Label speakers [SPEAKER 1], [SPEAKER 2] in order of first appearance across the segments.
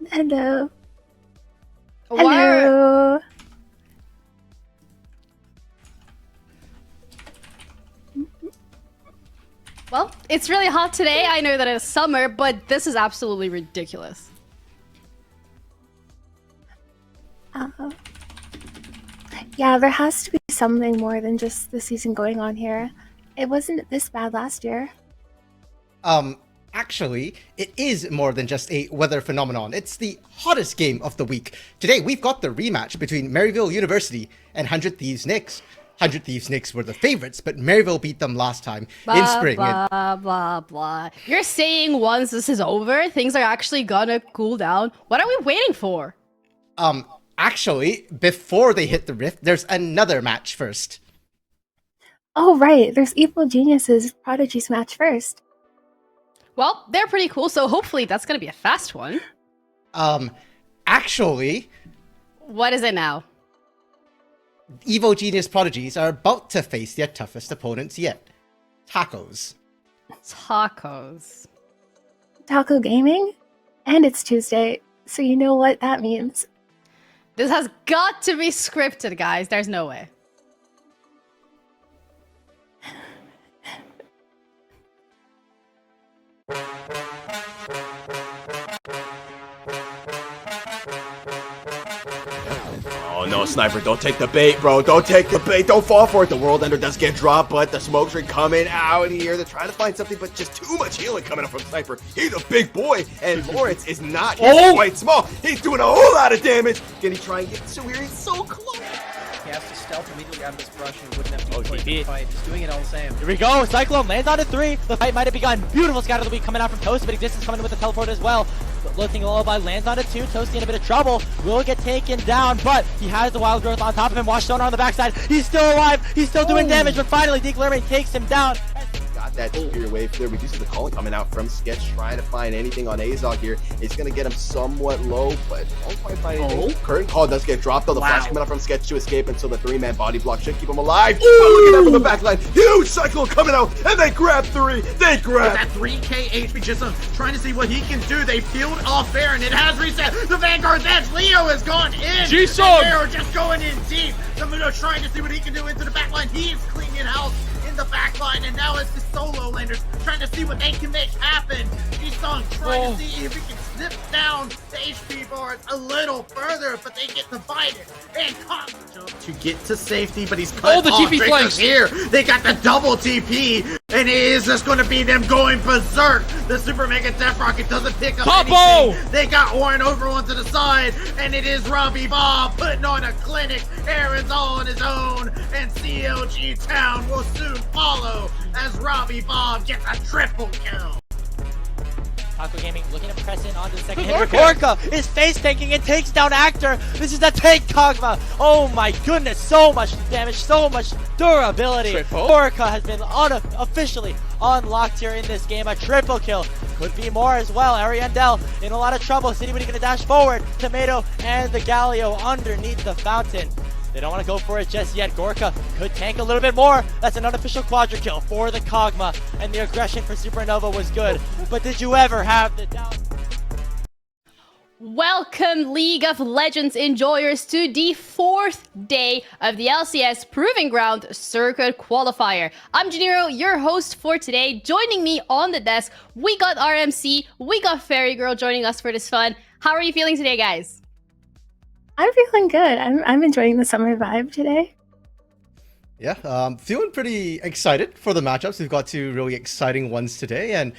[SPEAKER 1] Hello.
[SPEAKER 2] What?
[SPEAKER 1] Hello.
[SPEAKER 2] Well, it's really hot today. I know that it's summer, but this is absolutely ridiculous.
[SPEAKER 1] Yeah, there has to be something more than just the season going on here. It wasn't this bad last year.
[SPEAKER 3] Actually, it is more than just a weather phenomenon. It's the hottest game of the week. Today, we've got the rematch between Maryville University and 100 Thieves Knicks. 100 Thieves Knicks were the favorites, but Maryville beat them last time in spring.
[SPEAKER 2] Blah, blah, blah. You're saying once this is over, things are actually gonna cool down? What are we waiting for?
[SPEAKER 3] Actually, before they hit the rift, there's another match first.
[SPEAKER 1] Oh, right. There's Evil Genius's Prodigies match first.
[SPEAKER 2] Well, they're pretty cool, so hopefully that's gonna be a fast one.
[SPEAKER 3] Actually,
[SPEAKER 2] What is it now?
[SPEAKER 3] Evo Genius Prodigies are about to face their toughest opponents yet. Tacos.
[SPEAKER 2] Tacos.
[SPEAKER 1] Taco Gaming? And it's Tuesday, so you know what that means.
[SPEAKER 2] This has got to be scripted, guys. There's no way.
[SPEAKER 4] Oh no, Sniper, don't take the bait, bro. Don't take the bait. Don't fall for it. The World Ender does get dropped, but the smokes are coming out here. They're trying to find something, but just too much healing coming up from Sniper. He's a big boy, and Lawrence is not. He's quite small. He's doing a whole lot of damage. Can he try and get Suir? He's so close.
[SPEAKER 5] He has to stealth immediately out of this brush and wouldn't have to play the fight. He's doing it all the same.
[SPEAKER 6] Here we go. Cyclone lands on a 3. The fight might have begun. Beautiful scout of the week coming out from Toast, but Existence coming in with the teleport as well. Looking lullaby lands on a 2. Toasty in a bit of trouble. Will get taken down, but he has the wild growth on top of him. Watch Sonar on the backside. He's still alive. He's still doing damage, but finally Deke Lerman takes him down.
[SPEAKER 4] Got that superior wave there. Reduces the calling coming out from Sketch. Trying to find anything on Azog here. It's going to get him somewhat low, but won't quite find anything. Curtain call does get dropped, though. The flash coming out from Sketch to escape until the 3-man body block should keep him alive. But look at that from the back line. Huge cycle coming out, and they grab 3. They grab.
[SPEAKER 7] That 3k HP just trying to see what he can do. They peeled off there, and it has reset. The Vanguard's edge. Leo has gone in.
[SPEAKER 6] GSL!
[SPEAKER 7] They're just going in deep. Samuno trying to see what he can do into the back line. He is cleaning house in the back line, and now it's the solo landers trying to see what they can make happen. Jisung trying to see if he can snip down the HP bars a little further, but they get divided. And Kong jump to get to safety, but he's cut
[SPEAKER 6] the
[SPEAKER 7] off.
[SPEAKER 6] TP flanks
[SPEAKER 7] Here, they got the double TP, and it is just going to be them going berserk. The Super Mega Death Rocket doesn't pick up anything. They got Orin over onto the side, and it is Robbie Bob putting on a clinic. Aaron's all on his own, and CLG Town will soon follow as Robbie Bob gets a triple kill.
[SPEAKER 6] Taco Gaming looking to press in onto the second hit. Gorka is face tanking and takes down Actor. This is the tank Kog'Maw. Oh my goodness, so much damage, so much durability. Gorka has been officially unlocked here in this game. A triple kill. Could be more as well. Ariandel in a lot of trouble. Citybuddy gonna dash forward. Tomato and the Galio underneath the fountain. They don't want to go for it just yet. Gorka could tank a little bit more. That's an unofficial quadra kill for the Kog'Maw. And the aggression for Supernova was good. But did you ever have the doubt?
[SPEAKER 2] Welcome, League of Legends enjoyers, to the 4th day of the LCS Proving Ground Circuit Qualifier. I'm Janiro, your host for today. Joining me on the desk, we got RMC, we got Fairy Girl joining us for this fun. How are you feeling today, guys?
[SPEAKER 1] I'm feeling good. I'm enjoying the summer vibe today.
[SPEAKER 3] Yeah, feeling pretty excited for the matchups. We've got 2 really exciting ones today, and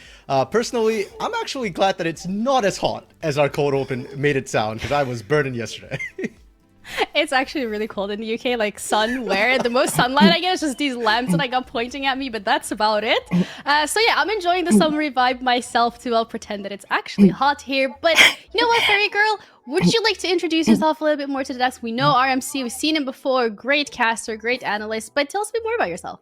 [SPEAKER 3] personally, I'm actually glad that it's not as hot as our cold open made it sound, because I was burning yesterday.
[SPEAKER 2] It's actually really cold in the UK, like sun where the most sunlight I get is just these lamps that I got pointing at me, but that's about it. So yeah, I'm enjoying the summery vibe myself too. I'll pretend that it's actually hot here, but you know what, Fairy Girl? Would you like to introduce yourself a little bit more to the desk? We know RMC, we've seen him before, great caster, great analyst, but tell us a bit more about yourself.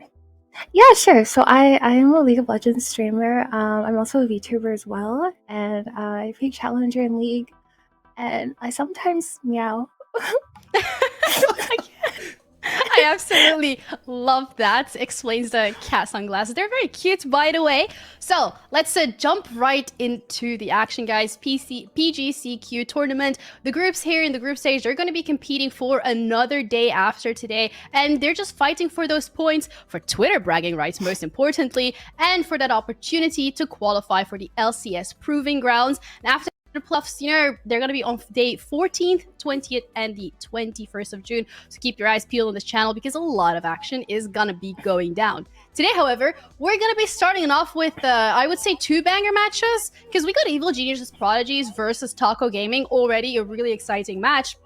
[SPEAKER 1] Yeah, sure. So I am a League of Legends streamer. I'm also a VTuber as well, and I play Challenger in League, and I sometimes meow.
[SPEAKER 2] I absolutely love that. Explains the cat sunglasses. They're very cute, by the way. So let's jump right into the action, guys. PGCQ tournament. The groups here in the group stage, they're going to be competing for another day after today. And they're just fighting for those points, for Twitter bragging rights, most importantly, and for that opportunity to qualify for the LCS Proving Grounds. And after the playoffs, you know, they're going to be on day 14th, 20th, and the 21st of June. So keep your eyes peeled on this channel because a lot of action is going to be going down. Today, however, we're going to be starting off with, I would say, 2 banger matches because we got Evil Geniuses Prodigies versus Taco Gaming, already a really exciting match.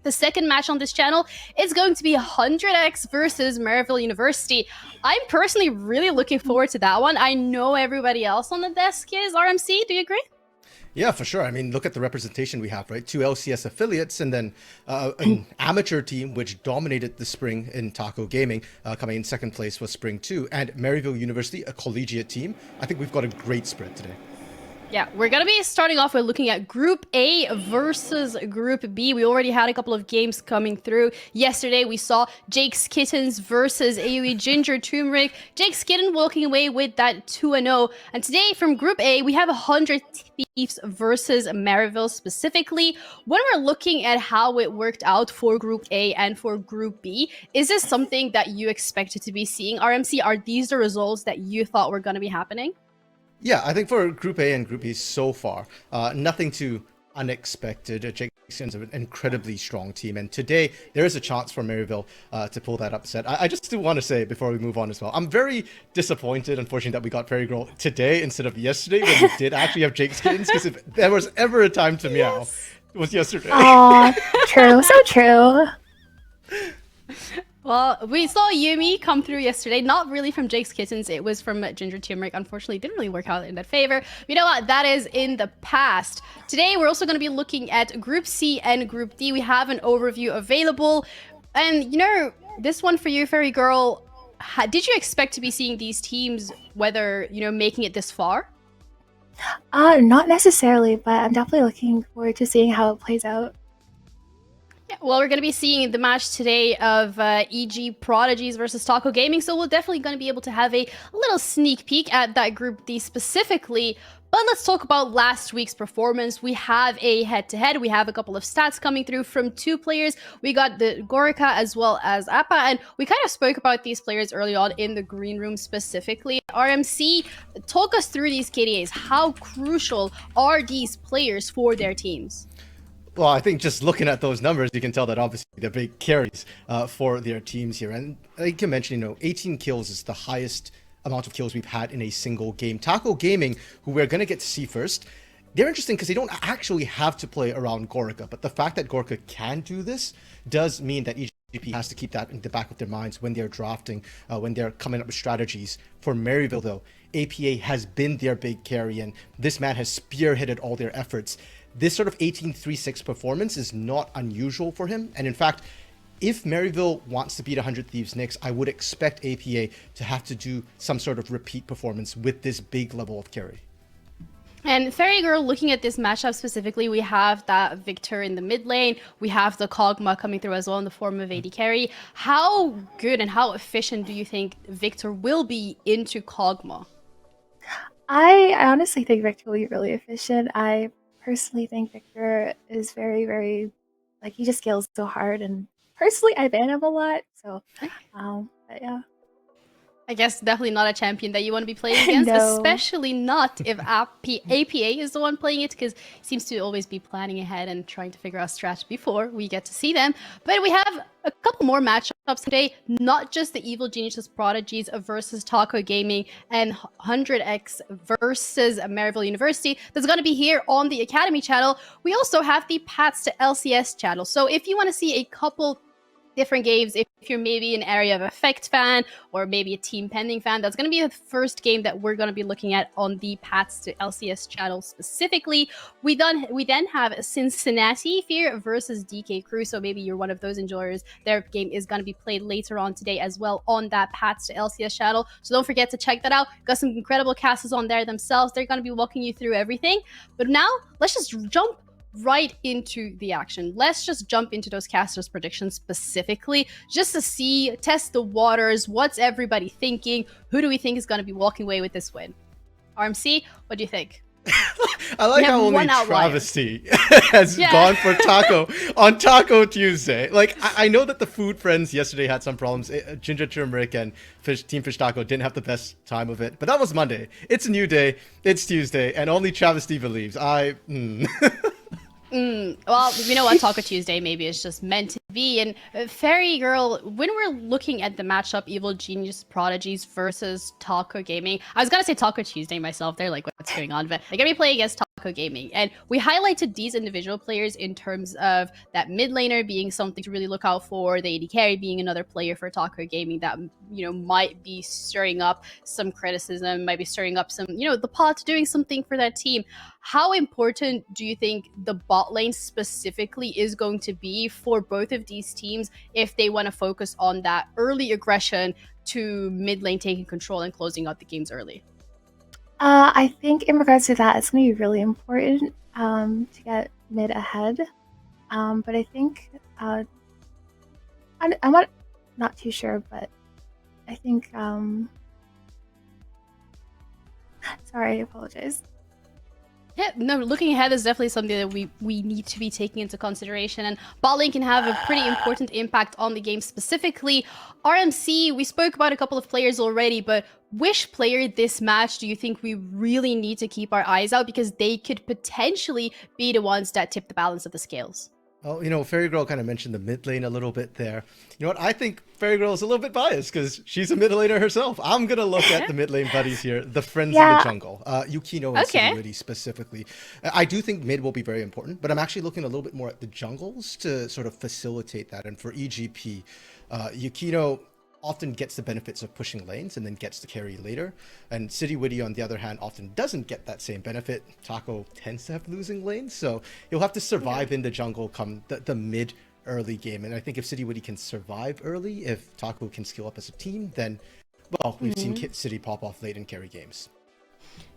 [SPEAKER 2] The second match on this channel is going to be 100x versus Maryville University. I'm personally really looking forward to that one. I know everybody else on the desk is. RMC, do you agree?
[SPEAKER 3] Yeah, for sure. I mean, look at the representation we have, right? 2 LCS affiliates and then an amateur team which dominated the spring in Taco Gaming. Coming in second place was Spring 2. And Maryville University, a collegiate team. I think we've got a great spread today.
[SPEAKER 2] Yeah, we're going to be starting off with looking at Group A versus Group B. We already had a couple of games coming through. Yesterday, we saw Jake's Kittens versus AoE Ginger Turmeric. Jake's Kitten walking away with that 2-0. And today, from Group A, we have 100 Thieves versus Maryville specifically. When we're looking at how it worked out for Group A and for Group B, is this something that you expected to be seeing? RMC, are these the results that you thought were going to be happening?
[SPEAKER 3] Yeah, I think for Group A and Group B so far, nothing too unexpected. Jake's an incredibly strong team, and today there is a chance for Maryville to pull that upset. I just do want to say before we move on as well, I'm very disappointed, unfortunately, that we got Fairy Girl today instead of yesterday when we did actually have Jake's Kittens, because if there was ever a time to meow, it was yesterday.
[SPEAKER 1] Aw, true, so true.
[SPEAKER 2] Well, we saw Yumi come through yesterday, not really from Jake's Kittens, it was from Ginger Turmeric. Unfortunately, it didn't really work out in that favor. You know what, that is in the past. Today, we're also going to be looking at Group C and Group D. We have an overview available. And, you know, this one for you, Fairy Girl, did you expect to be seeing these teams, whether, you know, making it this far?
[SPEAKER 1] Not necessarily, but I'm definitely looking forward to seeing how it plays out.
[SPEAKER 2] Yeah, well, we're going to be seeing the match today of EG Prodigies versus Taco Gaming, so we're definitely going to be able to have a little sneak peek at that Group D specifically. But let's talk about last week's performance. We have a head-to-head. We have a couple of stats coming through from 2 players. We got the Gorica as well as Appa, and we kind of spoke about these players early on in the green room specifically. RMC, talk us through these KDAs. How crucial are these players for their teams?
[SPEAKER 3] Well, I think just looking at those numbers, you can tell that obviously they're big carries for their teams here. And like you mentioned, you know, 18 kills is the highest amount of kills we've had in a single game. Taco Gaming, who we're going to get to see first, they're interesting because they don't actually have to play around Gorica. But the fact that Gorica can do this does mean that EGP has to keep that in the back of their minds when they're drafting, when they're coming up with strategies. For Maryville, though, APA has been their big carry, and this man has spearheaded all their efforts. This sort of 18-3-6 performance is not unusual for him. And in fact, if Maryville wants to beat 100 Thieves Nyx, I would expect APA to have to do some sort of repeat performance with this big level of carry.
[SPEAKER 2] And Fairy Girl, looking at this matchup specifically, we have that Victor in the mid lane. We have the Kog'Maw coming through as well in the form of AD carry. How good and how efficient do you think Victor will be into Kog'Maw?
[SPEAKER 1] I honestly think Victor will be really efficient. I personally think Victor is very, very, like, he just scales so hard, and personally I ban him a lot, so but yeah.
[SPEAKER 2] I guess definitely not a champion that you want to be playing against,
[SPEAKER 1] No.
[SPEAKER 2] especially not if APA is the one playing it, because he seems to always be planning ahead and trying to figure out strategy before we get to see them. But we have a couple more matchups today, not just the Evil Geniuses Prodigies versus Taco Gaming and 100x versus Maryville University. That's going to be here on the Academy channel. We also have the Paths to LCS channel. So if you want to see a couple different games, if you're maybe an Area of Effect fan or maybe a Team Pending fan, that's going to be the first game that we're going to be looking at on the Paths to LCS channel specifically. We then have Cincinnati Fear versus DK Crew, so maybe you're one of those enjoyers. Their game is going to be played later on today as well on that Paths to LCS channel, so don't forget to check that out. Got some incredible castles on there themselves. They're going to be walking you through everything. But now let's just jump right into the action. Let's just jump into those casters' predictions specifically, just to see, test the waters. What's everybody thinking? Who do we think is going to be walking away with this win? RMC, what do you think?
[SPEAKER 3] I like how only Travesty has gone for Taco on Taco Tuesday. Like, I know that the food friends yesterday had some problems. Ginger Turmeric and Team Fish Taco didn't have the best time of it, but that was Monday. It's a new day. It's Tuesday, and only Travesty believes. Well,
[SPEAKER 2] you know what? Taco Tuesday maybe it's just meant to be. And Fairy Girl, when we're looking at the matchup, Evil Genius Prodigies versus Taco Gaming, I was gonna say Taco Tuesday myself. They're like, what's going on? But they're gonna be playing against Taco Gaming, and we highlighted these individual players in terms of that mid laner being something to really look out for, the AD carry being another player for Taco Gaming that might be stirring up some criticism, might be stirring up some the pot doing something for that team. How important do you think the bot lane specifically is going to be for both of these teams if they want to focus on that early aggression to mid lane taking control and closing out the games early?
[SPEAKER 1] I think in regards to that, it's going to be really important to get mid ahead. But I think I'm not too sure, but I think sorry, I apologize.
[SPEAKER 2] Yeah, no, looking ahead is definitely something that we need to be taking into consideration, and bot lane can have a pretty important impact on the game specifically. RMC, we spoke about a couple of players already, but which player this match do you think we really need to keep our eyes out, because they could potentially be the ones that tip the balance of the scales?
[SPEAKER 3] Well, Fairy Girl kind of mentioned the mid lane a little bit there. You know what? I think Fairy Girl is a little bit biased because she's a mid laner herself. I'm going to look at the mid lane buddies here, the friends in the jungle, Yukino and City specifically. I do think mid will be very important, but I'm actually looking a little bit more at the jungles to sort of facilitate that. And for EGP, Yukino often gets the benefits of pushing lanes and then gets to carry later. And City Witty, on the other hand, often doesn't get that same benefit. Taco tends to have losing lanes, so he'll have to survive in the jungle come the mid early game. And I think if City Witty can survive early, if Taco can skill up as a team, then, well, we've seen City pop off late and carry games.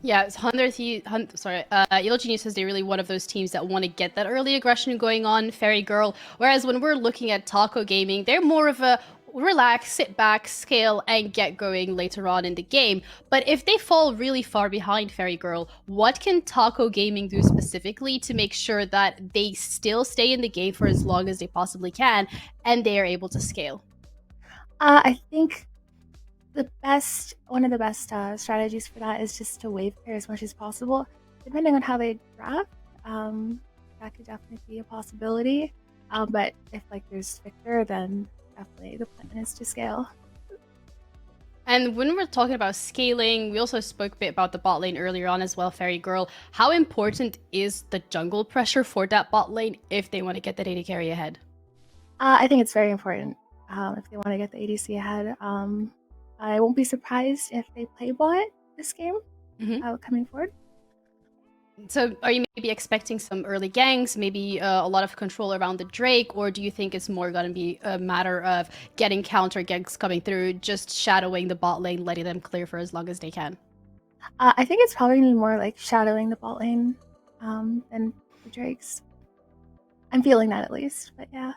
[SPEAKER 2] Yeah, Yellow Genius says they're really one of those teams that want to get that early aggression going on, Fairy Girl. Whereas when we're looking at Taco Gaming, they're more of a relax, sit back, scale, and get going later on in the game. But if they fall really far behind Fairy Girl, what can Taco Gaming do specifically to make sure that they still stay in the game for as long as they possibly can and they are able to scale?
[SPEAKER 1] I think one of the best strategies for that is just to wave clear as much as possible. Depending on how they draft, that could definitely be a possibility. But if there's Victor, then definitely the plan is to scale.
[SPEAKER 2] And when we're talking about scaling, we also spoke a bit about the bot lane earlier on as well, Fairy Girl. How important is the jungle pressure for that bot lane if they want to get that AD carry ahead?
[SPEAKER 1] I think it's very important if they want to get the ADC ahead. I won't be surprised if they play bot this game coming forward.
[SPEAKER 2] So are you maybe expecting some early ganks, maybe a lot of control around the Drake, or do you think it's more going to be a matter of getting counter ganks coming through, just shadowing the bot lane, letting them clear for as long as they can?
[SPEAKER 1] I think it's probably going to be more like shadowing the bot lane than the Drakes. I'm feeling that at least, but yeah.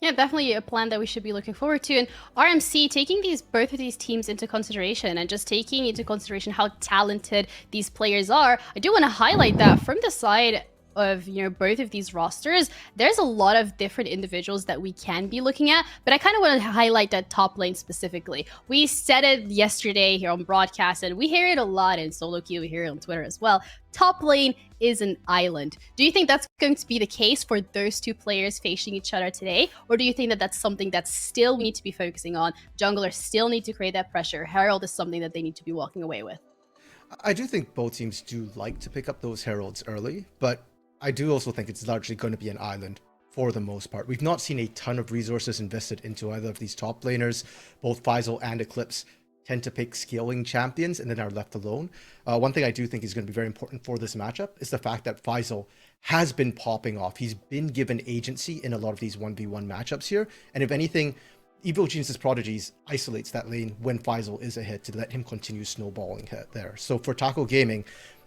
[SPEAKER 2] Yeah, definitely a plan that we should be looking forward to. And RMC, taking both of these teams into consideration and just taking into consideration how talented these players are, I do want to highlight that from the side of both of these rosters, there's a lot of different individuals that we can be looking at, but I kind of want to highlight that top lane specifically. We said it yesterday here on broadcast, and we hear it a lot in solo queue, we hear it on Twitter as well. Top lane is an island. Do you think that's going to be the case for those two players facing each other today, or do you think that that's something that still we need to be focusing on? Junglers still need to create that pressure. Herald is something that they need to be walking away with.
[SPEAKER 3] I do think both teams do like to pick up those heralds early, but I do also think it's largely going to be an island for the most part. We've not seen a ton of resources invested into either of these top laners. Both Faisal and Eclipse tend to pick scaling champions and then are left alone. One thing I do think is going to be very important for this matchup is the fact that Faisal has been popping off. He's been given agency in a lot of these 1v1 matchups here. And if anything, Evil Genius' Prodigies isolates that lane when Faisal is ahead to let him continue snowballing there. So for Taco Gaming,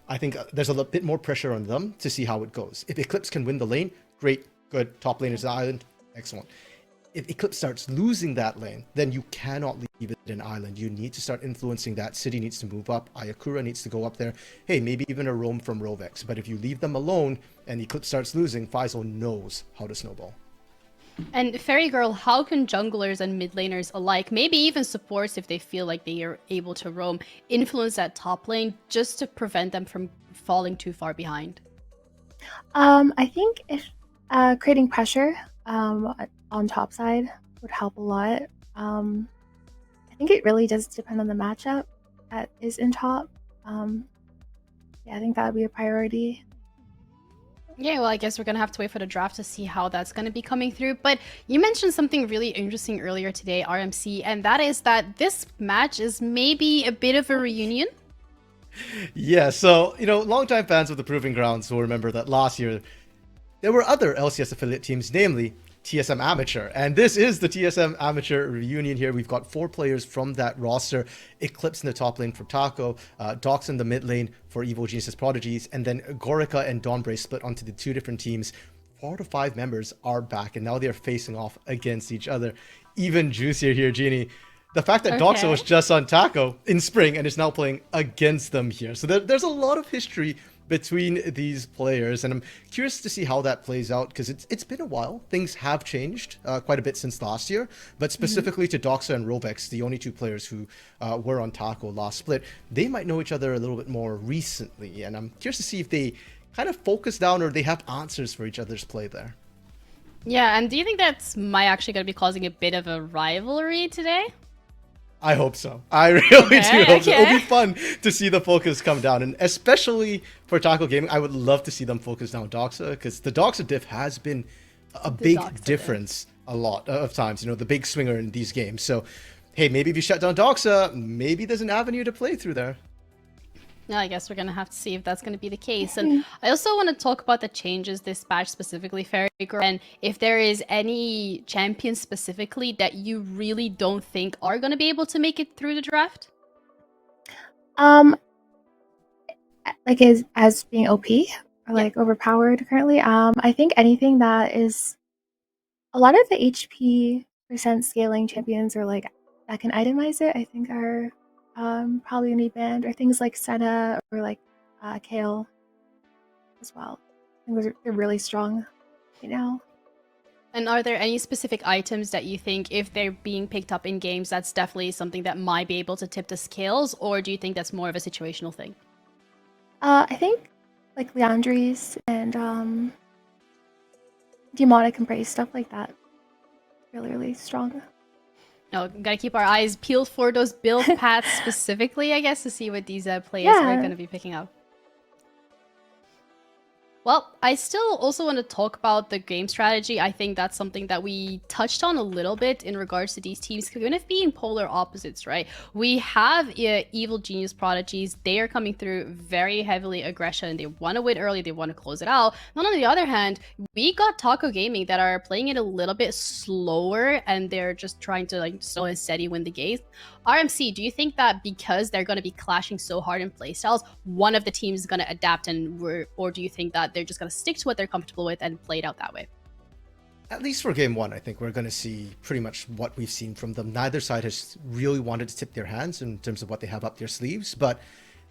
[SPEAKER 3] I think there's a little bit more pressure on them to see how it goes. If Eclipse can win the lane, great, good. Top lane is the island, excellent. If Eclipse starts losing that lane, then you cannot leave it an island. You need to start influencing that. City needs to move up. Ayakura needs to go up there. Hey, maybe even a roam from Rovex. But if you leave them alone and Eclipse starts losing, Faisal knows how to snowball.
[SPEAKER 2] And Fairy Girl, how can junglers and mid laners alike, maybe even supports if they feel like they are able to roam, influence that top lane just to prevent them from falling too far behind?
[SPEAKER 1] I think if creating pressure on top side would help a lot. I think it really does depend on the matchup that is in top. Yeah, I think that would be a priority.
[SPEAKER 2] Yeah, well, I guess we're going to have to wait for the draft to see how that's going to be coming through. But you mentioned something really interesting earlier today, RMC, and that is that this match is maybe a bit of a reunion.
[SPEAKER 3] Yeah, so, longtime fans of the Proving Grounds will remember that last year there were other LCS affiliate teams, namely TSM Amateur. And this is the TSM Amateur reunion here. We've got 4 players from that roster. Eclipse in the top lane for Taco, Dox in the mid lane for Evil Genius Prodigies, and then Gorica and Dawnbray split onto the 2 different teams. 4 to 5 members are back, and now they're facing off against each other. Even juicier here, Genie. The fact that Doxa was just on Taco in spring and is now playing against them here. So there's a lot of history between these players, and I'm curious to see how that plays out, because it's been a while. Things have changed quite a bit since last year, but specifically to Doxa and Rovex, the only 2 players who were on Taco last split, they might know each other a little bit more recently, and I'm curious to see if they kind of focus down or they have answers for each other's play there.
[SPEAKER 2] Yeah, and do you think that's actually going to be causing a bit of a rivalry today?
[SPEAKER 3] I hope so. I really do hope so. It'll be fun to see the focus come down, and especially for Taco Gaming, I would love to see them focus down Doxa, because the Doxa diff has been a big difference a lot of times, the big swinger in these games. So, hey, maybe if you shut down Doxa, maybe there's an avenue to play through there.
[SPEAKER 2] Yeah, I guess we're going to have to see if that's going to be the case. And I also want to talk about the changes this patch specifically, Fairy Girl, and if there is any champions specifically that you really don't think are going to be able to make it through the draft?
[SPEAKER 1] Like as being OP or like overpowered currently. I think anything that is a lot of the HP percent scaling champions or like that can itemize it, I think are probably gonna be banned, or things like Senna or like Kale as well. I think they're really strong right now.
[SPEAKER 2] And are there any specific items that you think, if they're being picked up in games, that's definitely something that might be able to tip the scales, or do you think that's more of a situational thing?
[SPEAKER 1] I think like Leandries and Demonic Embrace, stuff like that. Really strong.
[SPEAKER 2] No, gotta keep our eyes peeled for those build paths specifically, I guess, to see what these players are going to be picking up. Well, I still also want to talk about the game strategy. I think that's something that we touched on a little bit in regards to these teams, kind of being polar opposites, right? We have Evil Genius Prodigies. They are coming through very heavily aggression. They want to win early. They want to close it out. And on the other hand, we got Taco Gaming that are playing it a little bit slower, and they're just trying to like slow and steady win the game. RMC, do you think that because they're going to be clashing so hard in playstyles, one of the teams is going to adapt, or do you think that they're just going to stick to what they're comfortable with and play it out that way?
[SPEAKER 3] At least for game 1, I think we're going to see pretty much what we've seen from them. Neither side has really wanted to tip their hands in terms of what they have up their sleeves, but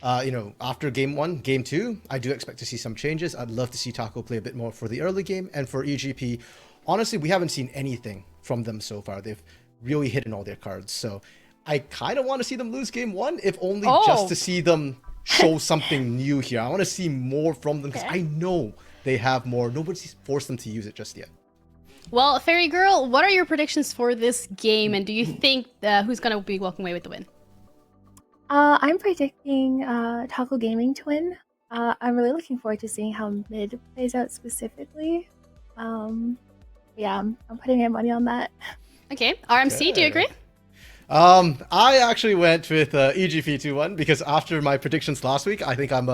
[SPEAKER 3] after game 1, game 2, I do expect to see some changes. I'd love to see Taco play a bit more for the early game, and for EGP, honestly, we haven't seen anything from them so far. They've really hidden all their cards, so I kind of want to see them lose game 1, if only just to see them show something new here. I want to see more from them, because I know they have more. Nobody's forced them to use it just yet.
[SPEAKER 2] Well, Fairy Girl, what are your predictions for this game, and do you think who's going to be walking away with the win?
[SPEAKER 1] I'm predicting Taco Gaming to win. I'm really looking forward to seeing how mid plays out specifically. Yeah, I'm putting my money on that.
[SPEAKER 2] Okay, RMC, do you agree?
[SPEAKER 3] I actually went with EGP 2-1 because after my predictions last week, I think I'm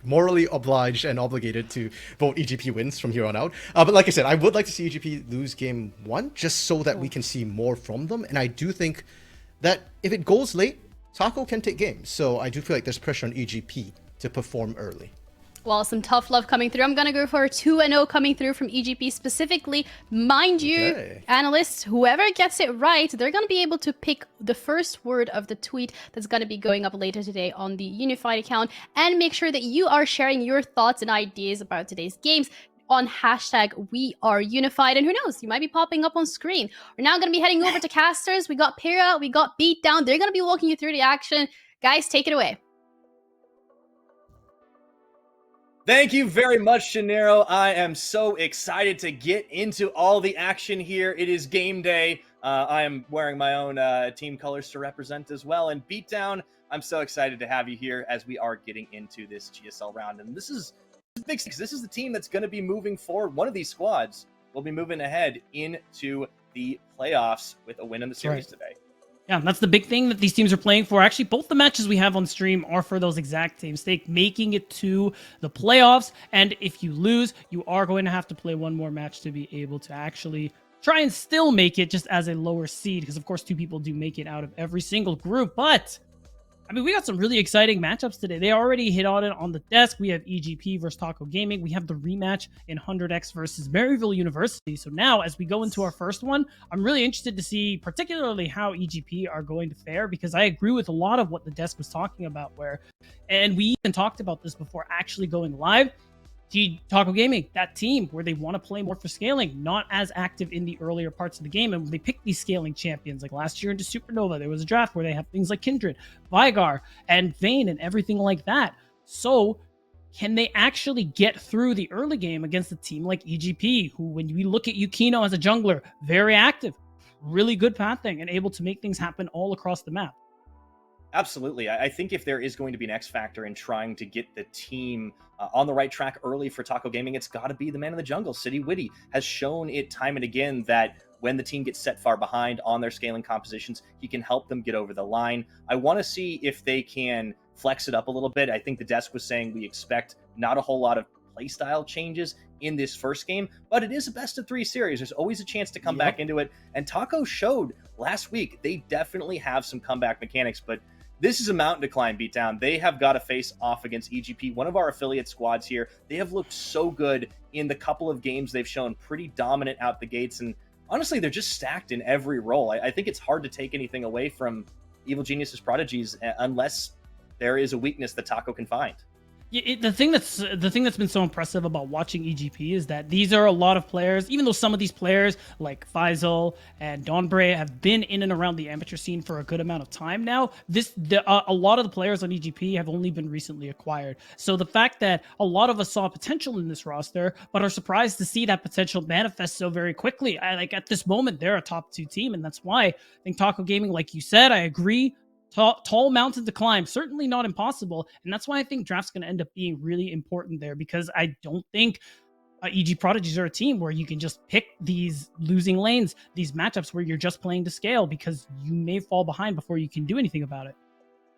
[SPEAKER 3] morally obliged and obligated to vote EGP wins from here on out. But like I said, I would like to see EGP lose game 1 just so that we can see more from them. And I do think that if it goes late, Taco can take games. So I do feel like there's pressure on EGP to perform early.
[SPEAKER 2] Well, some tough love coming through. I'm going to go for a 2-0 coming through from EGP specifically. Mind you, analysts, whoever gets it right, they're going to be able to pick the first word of the tweet that's going to be going up later today on the Unified account, and make sure that you are sharing your thoughts and ideas about today's games on hashtag #WeAreUnified. And who knows, you might be popping up on screen. We're now going to be heading over to casters. We got Pira, we got Beatdown. They're going to be walking you through the action. Guys, take it away.
[SPEAKER 8] Thank you very much, Shanero. I am so excited to get into all the action here. It is game day. I am wearing my own team colors to represent as well. And Beatdown, I'm so excited to have you here as we are getting into this GSL round. And this is big. This is the team that's going to be moving forward. One of these squads will be moving ahead into the playoffs with a win in the series today.
[SPEAKER 9] Yeah, that's the big thing that these teams are playing for. Actually, both the matches we have on stream are for those exact same stake, making it to the playoffs. And if you lose, you are going to have to play one more match to be able to actually try and still make it just as a lower seed. Because, of course, 2 people do make it out of every single group. But I mean, we got some really exciting matchups today. They already hit on it on the desk. We have EGP versus Taco Gaming. We have the rematch in 100X versus Maryville University. So now, as we go into our first one, I'm really interested to see particularly how EGP are going to fare, because I agree with a lot of what the desk was talking about, and we even talked about this before actually going live. Taco Gaming, that team where they want to play more for scaling, not as active in the earlier parts of the game. And they pick these scaling champions, like last year into Supernova, there was a draft where they have things like Kindred, Vigar, and Vayne, and everything like that. So can they actually get through the early game against a team like EGP, who, when we look at Yukino as a jungler, very active, really good pathing, and able to make things happen all across the map?
[SPEAKER 8] Absolutely. I think if there is going to be an X factor in trying to get the team on the right track early for Taco Gaming, it's got to be the man in the jungle. City Witty has shown it time and again that when the team gets set far behind on their scaling compositions, he can help them get over the line. I want to see if they can flex it up a little bit. I think the desk was saying we expect not a whole lot of playstyle changes in this first game, but it is a best-of-3 series. There's always a chance to come back into it. And Taco showed last week they definitely have some comeback mechanics, but this is a mountain to climb, Beatdown. They have got to face off against EGP, one of our affiliate squads here. They have looked so good in the couple of games they've shown, pretty dominant out the gates. And honestly, they're just stacked in every role. I think it's hard to take anything away from Evil Genius's Prodigies unless there is a weakness that Taco can find.
[SPEAKER 9] The thing that's been so impressive about watching EGP is that these are a lot of players, even though some of these players like Faisal and Donbray have been in and around the amateur scene for a good amount of time now. A lot of the players on EGP have only been recently acquired. So the fact that a lot of us saw potential in this roster, but are surprised to see that potential manifest so very quickly. At this moment, they're a top 2 team, and that's why I think Taco Gaming, like you said, I agree. Tall mountain to climb, certainly not impossible. And that's why I think draft's going to end up being really important there, because I don't think EG Prodigies are a team where you can just pick these losing lanes, these matchups where you're just playing to scale, because you may fall behind before you can do anything about it.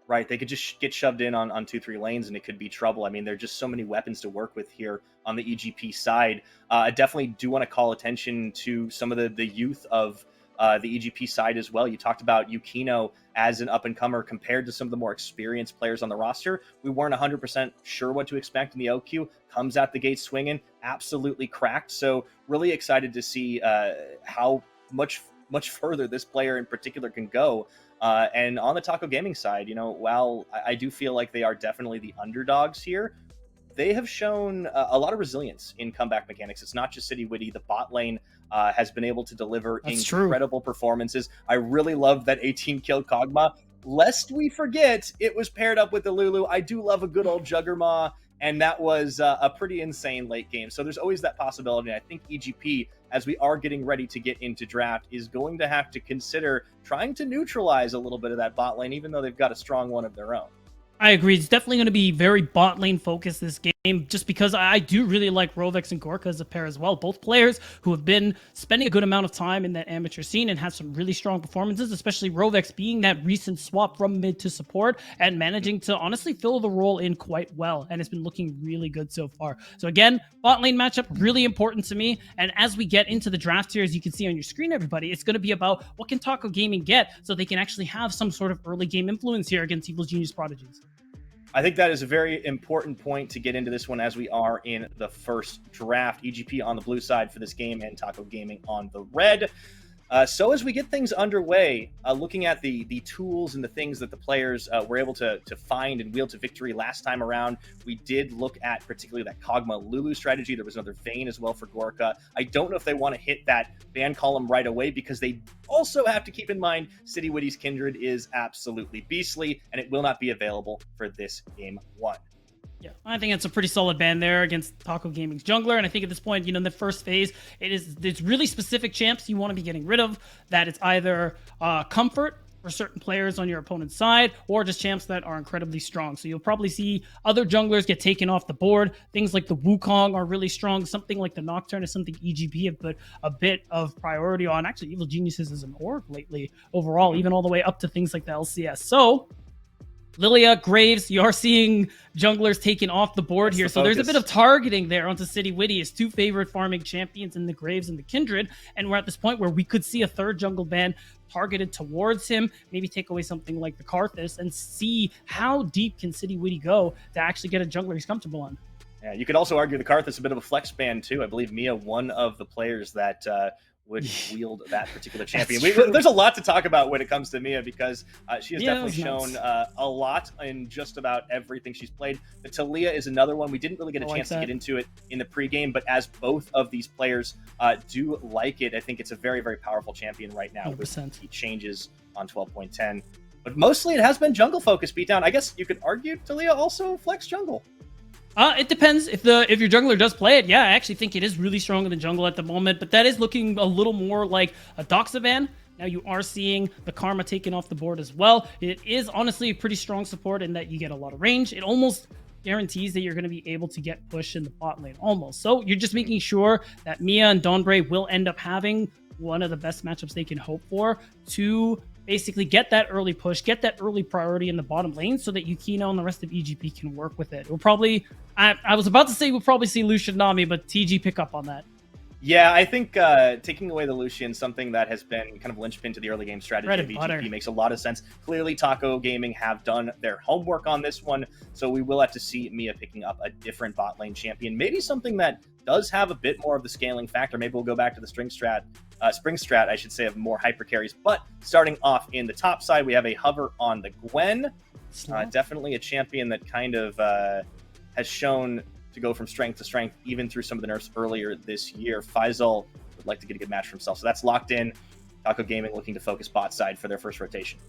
[SPEAKER 8] Right, they could just get shoved in on 2-3 lanes and it could be trouble. I mean, there are just so many weapons to work with here on the EGP side. I definitely do want to call attention to some of the youth of the EGP side as well. You talked about Yukino as an up-and-comer compared to some of the more experienced players on the roster. We weren't 100% sure what to expect in the OQ. Comes out the gate swinging, absolutely cracked. So really excited to see how much further this player in particular can go. And on the Taco Gaming side, while I do feel like they are definitely the underdogs here, they have shown a lot of resilience in comeback mechanics. It's not just City Witty. The bot lane has been able to deliver incredible performances. I really love that 18-kill Kog'Maw. Lest we forget, it was paired up with the Lulu. I do love a good old Juggermaw, and that was a pretty insane late game. So there's always that possibility. I think EGP, as we are getting ready to get into draft, is going to have to consider trying to neutralize a little bit of that bot lane, even though they've got a strong one of their own.
[SPEAKER 9] I agree. It's definitely going to be very bot lane focused this game, just because I do really like Rovex and Gorka as a pair as well. Both players who have been spending a good amount of time in that amateur scene and have some really strong performances, especially Rovex being that recent swap from mid to support and managing to honestly fill the role in quite well. And it's been looking really good so far. So again, bot lane matchup, really important to me. And as we get into the draft here, as you can see on your screen, everybody, it's going to be about what can Taco Gaming get so they can actually have some sort of early game influence here against Evil Genius Prodigies.
[SPEAKER 8] I think that is a very important point to get into this one as we are in the first draft. EGP on the blue side for this game and Taco Gaming on the red. So as we get things underway, looking at the tools and the things that the players were able to find and wield to victory last time around, we did look at particularly that Kog'Maw Lulu strategy. There was another Vayne as well for Gorka. I don't know if they want to hit that ban column right away because they also have to keep in mind City Witty's Kindred is absolutely beastly and it will not be available for this game 1.
[SPEAKER 9] Yeah, I think it's a pretty solid ban there against Taco Gaming's jungler, and I think at this point, in the first phase, it's really specific champs you want to be getting rid of. That it's either comfort for certain players on your opponent's side, or just champs that are incredibly strong. So you'll probably see other junglers get taken off the board. Things like the Wukong are really strong. Something like the Nocturne is something EGP have put a bit of priority on. Actually, Evil Geniuses is an org lately overall, even all the way up to things like the LCS. So Lilia, Graves, you are seeing junglers taken off the board here. So there's a bit of targeting there onto City Witty, his two favorite farming champions in the Graves and the Kindred. And we're at this point where we could see a third jungle ban targeted towards him, maybe take away something like the Karthus and see how deep can City Witty go to actually get a jungler he's comfortable on.
[SPEAKER 8] Yeah, you could also argue the Karthus a bit of a flex ban too. I believe Mia, one of the players that would wield that particular champion. There's a lot to talk about when it comes to Mia because she has definitely shown a lot in just about everything she's played. The Talia is another one. We didn't really get a chance to get into it in the pregame, but as both of these players do like it, I think it's a very, very powerful champion right now
[SPEAKER 9] 100%.
[SPEAKER 8] with the changes on 12.10. But mostly it has been jungle focus beatdown. I guess you could argue Talia also flex jungle.
[SPEAKER 9] It depends if your jungler does play it. Yeah, I actually think it is really strong in the jungle at the moment, but that is looking a little more like a Doxavan. Now you are seeing the Karma taken off the board as well. It is honestly a pretty strong support in that you get a lot of range. It almost guarantees that you're going to be able to get push in the bot lane almost. So you're just making sure that Mia and Dawnbray will end up having one of the best matchups they can hope for to basically get that early push, get that early priority in the bottom lane so that Yukino and the rest of EGP can work with it. We'll probably, I was about to say we'll probably see Lucian Nami, but TG pick up on that.
[SPEAKER 8] Yeah, I think taking away the Lucian, something that has been kind of linchpin to the early game strategy of EGP, makes a lot of sense. Clearly, Taco Gaming have done their homework on this one, so we will have to see Mia picking up a different bot lane champion. Maybe something that does have a bit more of the scaling factor. Maybe we'll go back to the spring strat, I should say, of more hyper carries. But starting off in the top side, we have a hover on the Gwen. Definitely a champion that kind of has shown to go from strength to strength, even through some of the nerfs earlier this year. Faisal would like to get a good match for himself. So that's locked in. Taco Gaming looking to focus bot side for their first rotation.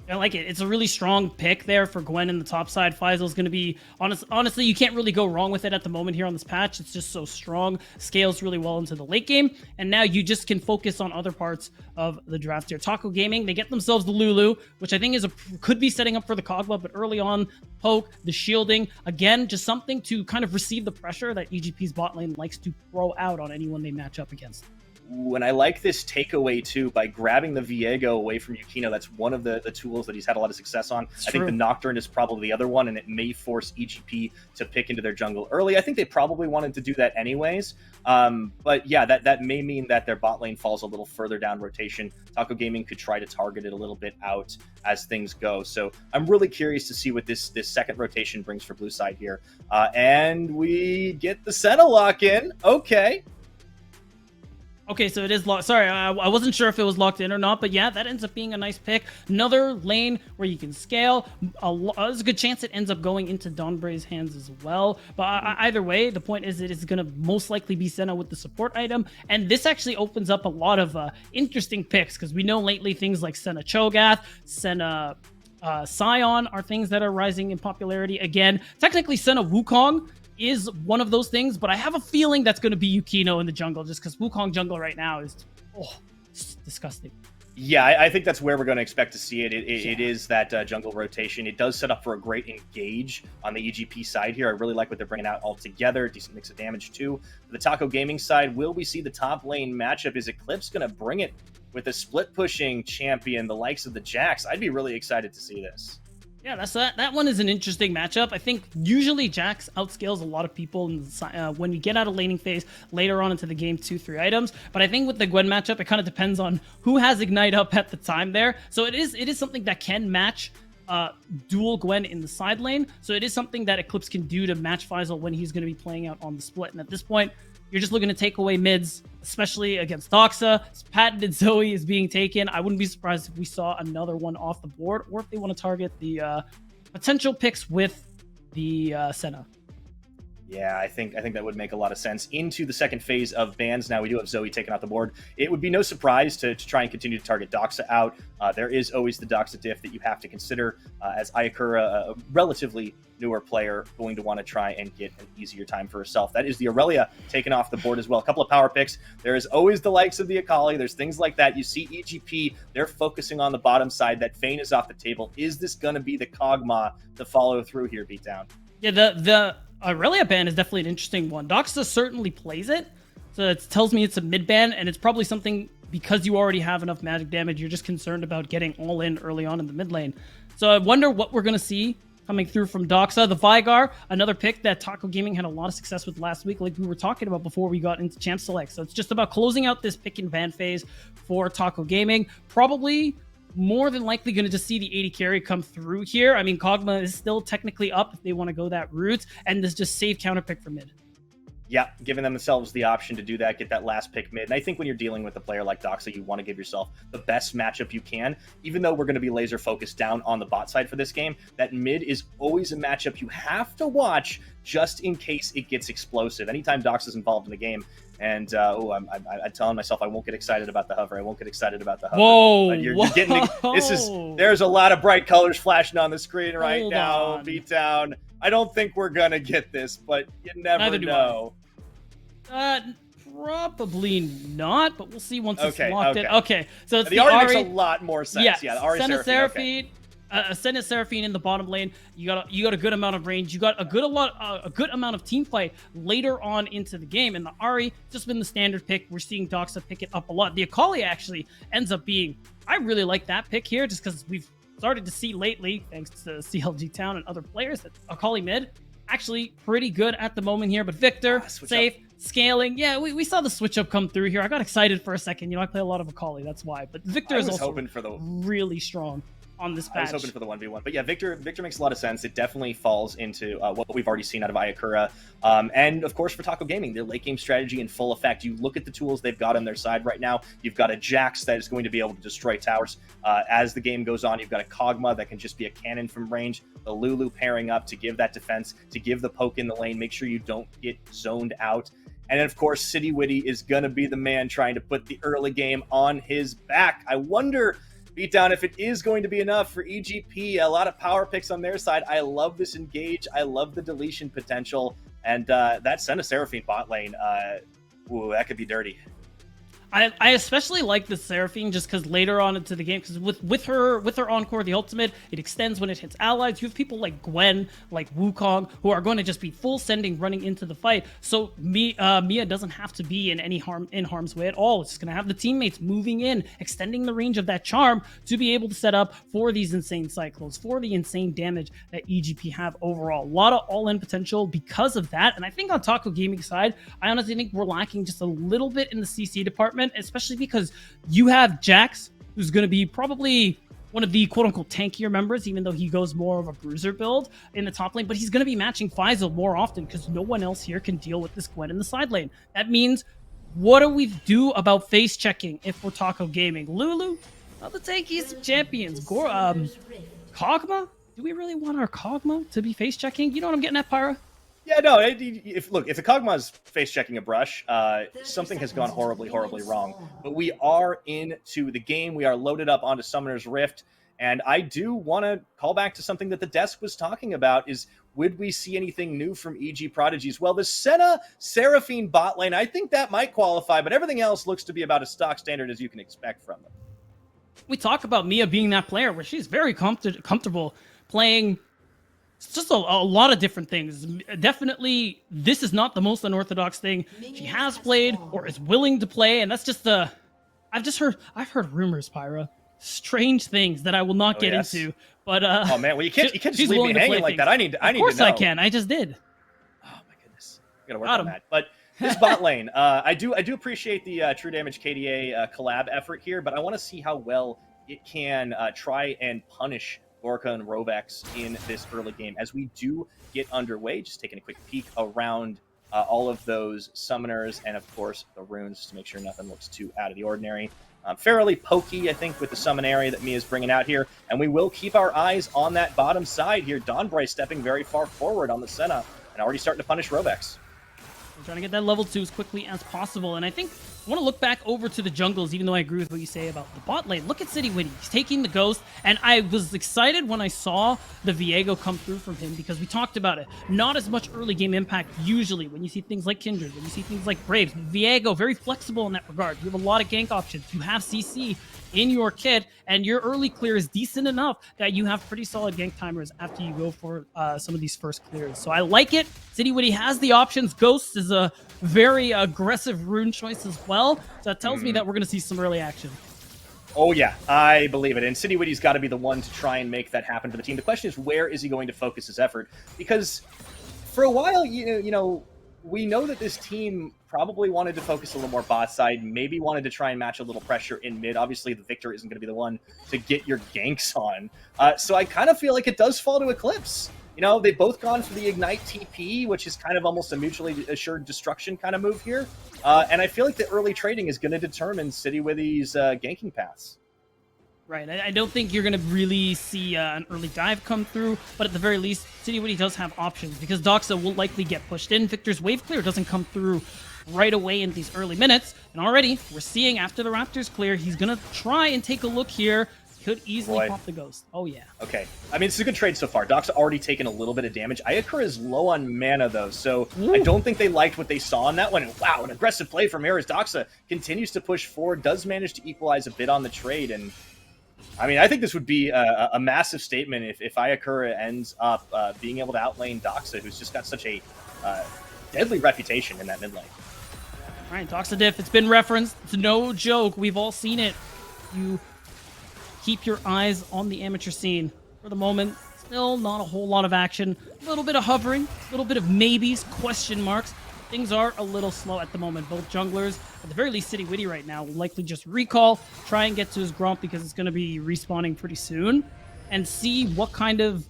[SPEAKER 9] I like it. It's a really strong pick there for Gwen in the top side. Faisal's going to be, honestly, you can't really go wrong with it at the moment here on this patch. It's just so strong. Scales really well into the late game. And now you just can focus on other parts of the draft here. Taco Gaming, they get themselves the Lulu, which I think could be setting up for the Kog'Maw, but early on, poke, the shielding. Again, just something to kind of receive the pressure that EGP's bot lane likes to throw out on anyone they match up against.
[SPEAKER 8] Ooh, and I like this takeaway too by grabbing the Viego away from Yukino. That's one of the tools that he's had a lot of success on. I think the Nocturne is probably the other one, and it may force EGP to pick into their jungle early. I think they probably wanted to do that anyways. But yeah, that may mean that their bot lane falls a little further down rotation. Taco Gaming could try to target it a little bit out as things go. So I'm really curious to see what this second rotation brings for blue side here. And we get the Senna lock in. Okay.
[SPEAKER 9] Okay, so it is locked. Sorry, I wasn't sure if it was locked in or not, but yeah, that ends up being a nice pick. Another lane where you can scale. There's a good chance it ends up going into Dawnbray's hands as well. But either way, the point is it is going to most likely be Senna with the support item. And this actually opens up a lot of interesting picks because we know lately things like Senna Cho'Gath, Senna Scion are things that are rising in popularity. Again, technically Senna Wukong is one of those things, but I have a feeling that's going to be Yukino in the jungle just because Wukong jungle right now is disgusting.
[SPEAKER 8] Yeah, I think that's where we're going to expect to see it. It is that jungle rotation. It does set up for a great engage on the EGP side here. I really like what they're bringing out altogether. Decent mix of damage too. For the Taco Gaming side, will we see the top lane matchup? Is Eclipse going to bring it with a split pushing champion, the likes of the Jax? I'd be really excited to see this.
[SPEAKER 9] Yeah, that one is an interesting matchup. I think usually Jax outscales a lot of people when you get out of laning phase later on into the game, 2-3 items. But I think with the Gwen matchup, it kind of depends on who has Ignite up at the time there. So it is something that can match dual Gwen in the side lane. So it is something that Eclipse can do to match Faisal when he's going to be playing out on the split. And at this point, you're just looking to take away mids, especially against Doxa. Patented Zoe is being taken. I wouldn't be surprised if we saw another one off the board, or if they want to target the potential picks with the Senna.
[SPEAKER 8] Yeah, I think that would make a lot of sense. Into the second phase of bans now, we do have Zoe taken off the board. It would be no surprise to try and continue to target Doxa out. There is always the Doxa diff that you have to consider, as Ayakura, a relatively newer player, going to want to try and get an easier time for herself. That is the Aurelia taken off the board as well. A couple of power picks. There is always the likes of the Akali. There's things like that. You see EGP, they're focusing on the bottom side. That Fane is off the table. Is this going to be the Kog'Maw to follow through here, Beatdown?
[SPEAKER 9] Yeah, the Aurelia ban is definitely an interesting one. Doxa certainly plays it, so it tells me it's a mid ban, and it's probably something, because you already have enough magic damage, you're just concerned about getting all in early on in the mid lane. So I wonder what we're going to see coming through from Doxa. The Vigar, another pick that Taco Gaming had a lot of success with last week, like we were talking about before we got into Champ Select. So it's just about closing out this pick and ban phase for Taco Gaming. Probably more than likely going to just see the 80 carry come through here. I mean, Kog'Maw is still technically up if they want to go that route, and this just save counter pick for mid.
[SPEAKER 8] Yeah, giving themselves the option to do that, get that last pick mid. And I think when you're dealing with a player like Doxa, you want to give yourself the best matchup you can. Even though we're going to be laser focused down on the bot side for this game, that mid is always a matchup you have to watch just in case it gets explosive. Anytime Doxa's involved in the game, and I'm telling myself I won't get excited about the hover. I won't get excited about the hover.
[SPEAKER 9] Whoa!
[SPEAKER 8] But you're getting there's a lot of bright colors flashing on the screen right
[SPEAKER 9] Hold
[SPEAKER 8] now.
[SPEAKER 9] on.
[SPEAKER 8] Beatdown. I don't think we're gonna get this, but you never know.
[SPEAKER 9] Probably not, but we'll see once it's locked in. Okay, so it's
[SPEAKER 8] the Ahri makes a lot more sense.
[SPEAKER 9] Yes,
[SPEAKER 8] Yeah, the Ahri
[SPEAKER 9] Senna
[SPEAKER 8] Seraphine.
[SPEAKER 9] Senna Seraphine in the bottom lane. You got a good amount of range. You got a good amount of team fight later on into the game. And the Ahri just been the standard pick. We're seeing Doxa pick it up a lot. The Akali actually ends up being. I really like that pick here, just because we've started to see lately, thanks to CLG Town and other players, that Akali mid actually pretty good at the moment here. But Victor, safe. Scaling. Yeah, we saw the switch up come through here. I got excited for a second. You know, I play a lot of Akali, that's why. But Victor is also really strong on this patch.
[SPEAKER 8] I was hoping for the 1v1. But yeah, Victor makes a lot of sense. It definitely falls into what we've already seen out of Ayakura. And of course, for Taco Gaming, their late game strategy in full effect. You look at the tools they've got on their side right now. You've got a Jax that is going to be able to destroy towers. As the game goes on, you've got a Kog'Maw that can just be a cannon from range. The Lulu pairing up to give that defense, to give the poke in the lane, make sure you don't get zoned out. And then, of course, City Witty is going to be the man trying to put the early game on his back. I wonder, Beatdown, if it is going to be enough for EGP. A lot of power picks on their side. I love this engage. I love the deletion potential. And that Senna Seraphine bot lane, that could be dirty.
[SPEAKER 9] I especially like the Seraphine just because later on into the game, because with her encore, the ultimate, it extends when it hits allies. You have people like Gwen, like Wukong, who are going to just be full sending running into the fight. So Mia doesn't have to be in harm's way at all. It's just going to have the teammates moving in, extending the range of that charm to be able to set up for these insane cyclones, for the insane damage that EGP have overall. A lot of all-in potential because of that. And I think on Taco Gaming side, I honestly think we're lacking just a little bit in the CC department, especially because you have Jax, who's going to be probably one of the quote-unquote tankier members, even though he goes more of a bruiser build in the top lane, but he's going to be matching Faisal more often because no one else here can deal with this Gwen in the side lane. That means, what do we do about face checking if we're Taco Gaming? Lulu, not the tankiest of champions. Kog'Maw? Do we really want our Kog'Maw to be face checking? You know what I'm getting at, Pyra?
[SPEAKER 8] Yeah, no. If the Kog'Maw's face checking a brush, something has gone horribly wrong. But we are into the game. We are loaded up onto Summoner's Rift, and I do want to call back to something that the desk was talking about: is would we see anything new from EG Prodigies? Well, the Senna Seraphine bot lane, I think that might qualify, but everything else looks to be about as stock standard as you can expect from them.
[SPEAKER 9] We talk about Mia being that player where she's very comfortable playing. It's just a lot of different things. Definitely, this is not the most unorthodox thing she has played or is willing to play, and that's just I've heard rumors, Pyra, strange things that I will not get into. But
[SPEAKER 8] oh man, well you can't just leave me hanging like that. I need to know.
[SPEAKER 9] Of course I can. I just did.
[SPEAKER 8] Oh my goodness, I gotta work on that. But this bot lane, I do appreciate the True Damage KDA collab effort here, but I want to see how well it can try and punish Gorka and Rovex in this early game. As we do get underway, just taking a quick peek around all of those summoners and, of course, the runes, just to make sure nothing looks too out of the ordinary. Fairly pokey, I think, with the summon area that Mia's bringing out here. And we will keep our eyes on that bottom side here. Dawnbray stepping very far forward on the Senna and already starting to punish Rovex.
[SPEAKER 9] I'm trying to get that level 2 as quickly as possible. And I think I want to look back over to the jungles, even though I agree with what you say about the bot lane. Look at City Witty. He's taking the Ghost, and I was excited when I saw the Viego come through from him because we talked about it. Not as much early game impact usually when you see things like Kindred, when you see things like Braves. Viego, very flexible in that regard. You have a lot of gank options. You have CC in your kit, and your early clear is decent enough that you have pretty solid gank timers after you go for some of these first clears. So I like it. City Witty has the options. Ghost is a very aggressive rune choice as well. So that tells me that we're going to see some early action.
[SPEAKER 8] Oh, yeah, I believe it. And City Witty's got to be the one to try and make that happen for the team. The question is, where is he going to focus his effort? Because for a while, you know, we know that this team probably wanted to focus a little more bot side, maybe wanted to try and match a little pressure in mid. Obviously, the Victor isn't going to be the one to get your ganks on. So I kind of feel like it does fall to Eclipse. You know, they've both gone for the Ignite TP, which is kind of almost a mutually assured destruction kind of move here. And I feel like the early trading is going to determine City Witty's ganking paths.
[SPEAKER 9] Right, I don't think you're going to really see an early dive come through, but at the very least, City Witty does have options because Doxa will likely get pushed in. Victor's wave clear doesn't come through right away in these early minutes, and already we're seeing after the Raptors clear, he's going to try and take a look here. Could easily pop the Ghost. Oh, yeah.
[SPEAKER 8] Okay. I mean, it's a good trade so far. Doc's already taken a little bit of damage. Ayakura is low on mana, though, so I don't think they liked what they saw on that one. And wow, an aggressive play from Ares. Doxa continues to push forward, does manage to equalize a bit on the trade, and I mean, I think this would be a massive statement if Ayakura ends up being able to outlane Doxa, who's just got such a deadly reputation in that mid lane.
[SPEAKER 9] All right, Doxa diff, it's been referenced. It's no joke. We've all seen it. You keep your eyes on the amateur scene. For the moment, still not a whole lot of action. A little bit of hovering, a little bit of maybes, question marks. Things are a little slow at the moment. Both junglers, at the very least City Witty right now, will likely just recall, try and get to his Gromp because it's going to be respawning pretty soon, and see what kind of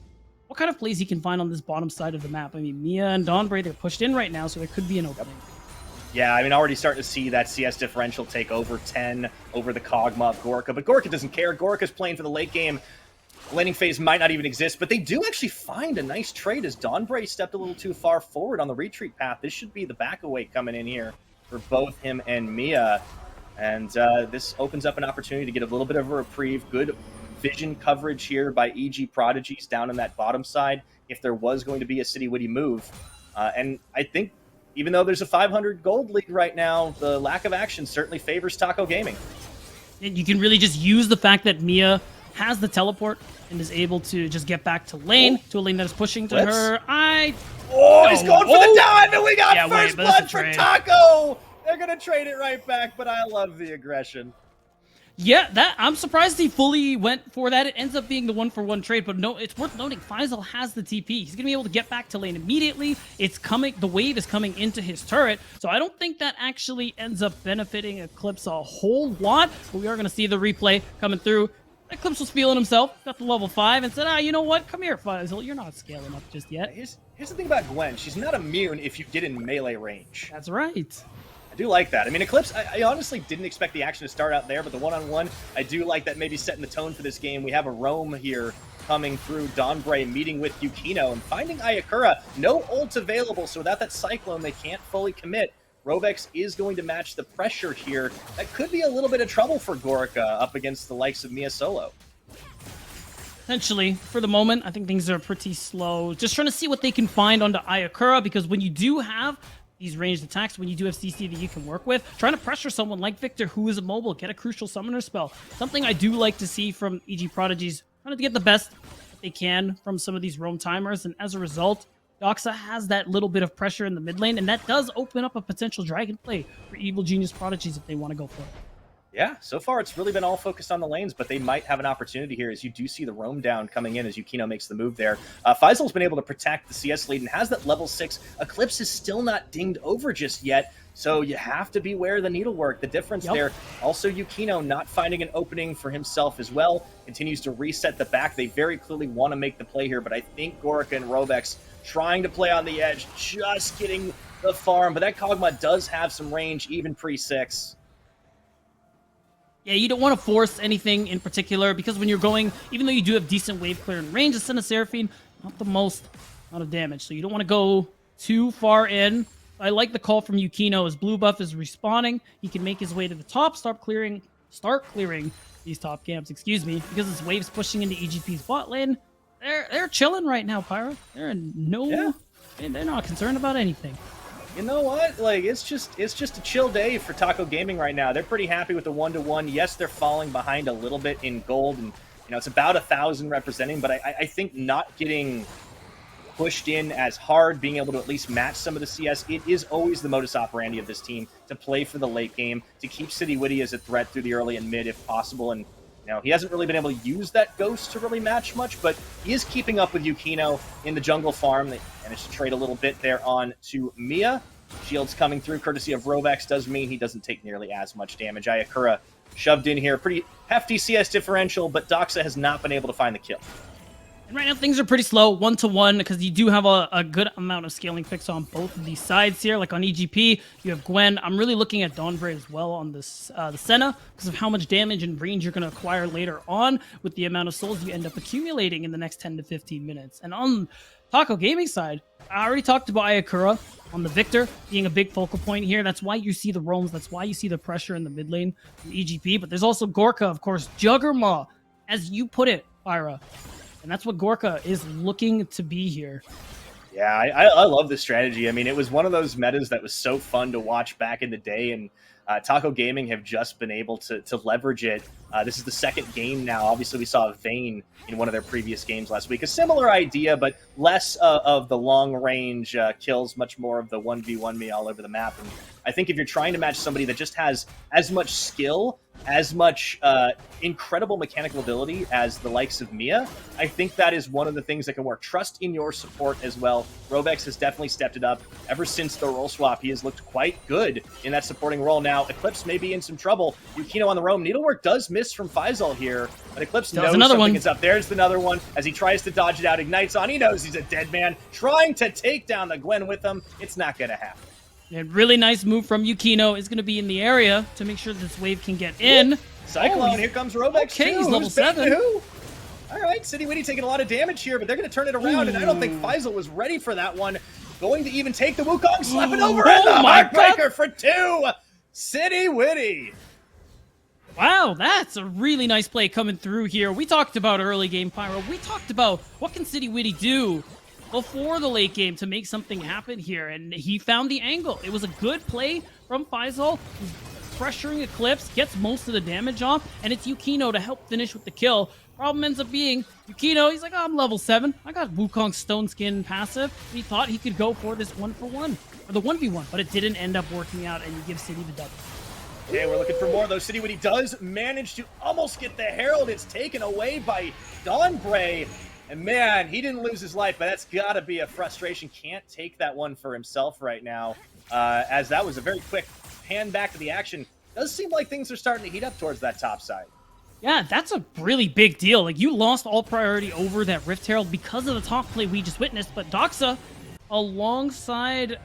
[SPEAKER 9] plays he can find on this bottom side of the map. I mean, Mia and Dawnbray, they're pushed in right now, so there could be an opening.
[SPEAKER 8] Yeah, I mean, already starting to see that CS differential take over 10 over the Kog'Maw of Gorka, but Gorka doesn't care. Gorka's playing for the late game. Laning phase might not even exist, but they do actually find a nice trade as Dawnbray stepped a little too far forward on the retreat path. This should be the back away coming in here for both him and Mia, and this opens up an opportunity to get a little bit of a reprieve. Good vision coverage here by EG Prodigies down in that bottom side if there was going to be a City Witty move, and I think even though there's a 500 gold lead right now, the lack of action certainly favors Taco Gaming.
[SPEAKER 9] And you can really just use the fact that Mia has the teleport and is able to just get back to lane, to a lane that is pushing to her.
[SPEAKER 8] He's going for the dive, and we got first blood for Taco! They're going to trade it right back, but I love the aggression.
[SPEAKER 9] Yeah, I'm surprised he fully went for that. It ends up being the 1-for-1 trade, but no, it's worth noting Faisal has the TP. He's going to be able to get back to lane immediately. It's coming, the wave is coming into his turret, so I don't think that actually ends up benefiting Eclipse a whole lot, but we are going to see the replay coming through. Eclipse was feeling himself, got the level 5, and said, you know what, come here, Faisal, you're not scaling up just yet.
[SPEAKER 8] Here's the thing about Gwen, she's not immune if you get in melee range.
[SPEAKER 9] That's right.
[SPEAKER 8] I do like that. I mean, Eclipse, I honestly didn't expect the action to start out there, but the one-on-one, I do like that maybe setting the tone for this game. We have a roam here coming through, Dawnbray meeting with Yukino and finding Ayakura. No ult available, so without that Cyclone, they can't fully commit. Rovex is going to match the pressure here. That could be a little bit of trouble for Gorka up against the likes of Mia Solo.
[SPEAKER 9] Essentially, for the moment, I think things are pretty slow. Just trying to see what they can find onto Ayakura, because when you do have these ranged attacks, when you do have CC that you can work with, trying to pressure someone like Victor, who is immobile, get a crucial summoner spell. Something I do like to see from EG Prodigies, trying to get the best that they can from some of these roam timers, and as a result, Doxa has that little bit of pressure in the mid lane, and that does open up a potential dragon play for Evil Genius Prodigies if they want to go for it.
[SPEAKER 8] Yeah, so far it's really been all focused on the lanes, but they might have an opportunity here as you do see the roam down coming in as Yukino makes the move there. Faisal's been able to protect the CS lead and has that level 6. Eclipse is still not dinged over just yet, so you have to beware the needlework. The difference there, also Yukino not finding an opening for himself as well, continues to reset the back. They very clearly want to make the play here, but I think Gorica and Robex trying to play on the edge, just getting the farm, but that Kog'Maw does have some range even pre-6.
[SPEAKER 9] Yeah, you don't want to force anything in particular because when you're going, even though you do have decent wave clear and range, Ascent of Seraphine, not the most amount of damage. So you don't want to go too far in. I like the call from Yukino as blue buff is respawning. He can make his way to the top, start clearing these top camps, because his wave's pushing into EGP's bot lane. They're chilling right now, Pyro. They're in they're not concerned about anything.
[SPEAKER 8] You know what? Like, it's just a chill day for Taco Gaming right now. They're pretty happy with the 1-to-1. Yes, they're falling behind a little bit in gold, and it's about 1,000 representing. But I think not getting pushed in as hard, being able to at least match some of the CS, it is always the modus operandi of this team to play for the late game, to keep City Witty as a threat through the early and mid if possible. And he hasn't really been able to use that ghost to really match much, but he is keeping up with Yukino in the jungle farm. They managed to trade a little bit there on to Mia. Shields coming through courtesy of Rovex does mean he doesn't take nearly as much damage. Ayakura shoved in here. Pretty hefty CS differential, but Doxa has not been able to find the kill.
[SPEAKER 9] And right now things are pretty slow, 1-to-1, because you do have a good amount of scaling picks on both of these sides here. Like on EGP, you have Gwen. I'm really looking at Dawnbray as well on this the Senna because of how much damage and range you're going to acquire later on with the amount of souls you end up accumulating in the next 10 to 15 minutes. And on Taco Gaming side, I already talked about Ayakura on the Victor being a big focal point here. That's why you see the roams. That's why you see the pressure in the mid lane from EGP. But there's also Gorka, of course, Juggermaw, as you put it, Pyra. And that's what Gorka is looking to be here.
[SPEAKER 8] Yeah, I love this strategy. I mean, it was one of those metas that was so fun to watch back in the day, and Taco Gaming have just been able to leverage it. This is the second game now. Obviously, we saw Vayne in one of their previous games last week. A similar idea, but less of the long-range kills, much more of the 1v1 me all over the map. And I think if you're trying to match somebody that just has as much skill, as much incredible mechanical ability as the likes of Mia, I think that is one of the things that can work. Trust in your support as well. Robex has definitely stepped it up. Ever since the role swap, he has looked quite good in that supporting role. Now, Eclipse may be in some trouble. Yukino on the roam. Needlework does miss from Faisal here, but Eclipse knows something is up. There's another one as he tries to dodge it out. Ignites on. He knows he's a dead man. Trying to take down the Gwen with him. It's not going to happen.
[SPEAKER 9] A really nice move from Yukino is going to be in the area to make sure this wave can get in.
[SPEAKER 8] Cyclone, here comes Robex.
[SPEAKER 9] Okay, he's level 7.
[SPEAKER 8] All right, City Witty taking a lot of damage here, but they're going to turn it around, and I don't think Faisal was ready for that one. Going to even take the Wukong, slap it over, and the Heartbreaker for 2! City Witty.
[SPEAKER 9] Wow, that's a really nice play coming through here. We talked about early game, Pyro. We talked about what can City Witty do before the late game to make something happen here, and he found the angle. It was a good play from Faisal. He's pressuring Eclipse, gets most of the damage off, and it's Yukino to help finish with the kill. Problem ends up being Yukino, he's like, oh, I'm level 7. I got Wukong's Stone Skin passive. He thought he could go for this 1-for-1, or the 1v1, but it didn't end up working out, and you give City the double.
[SPEAKER 8] Okay, we're looking for more, though. City Witty does manage to almost get the Herald. It's taken away by Dawnbray. And man, he didn't lose his life, but that's got to be a frustration. Can't take that one for himself right now, as that was a very quick hand back to the action. Does seem like things are starting to heat up towards that top side.
[SPEAKER 9] Yeah, that's a really big deal. Like, you lost all priority over that Rift Herald because of the top play we just witnessed, but Doxa, alongside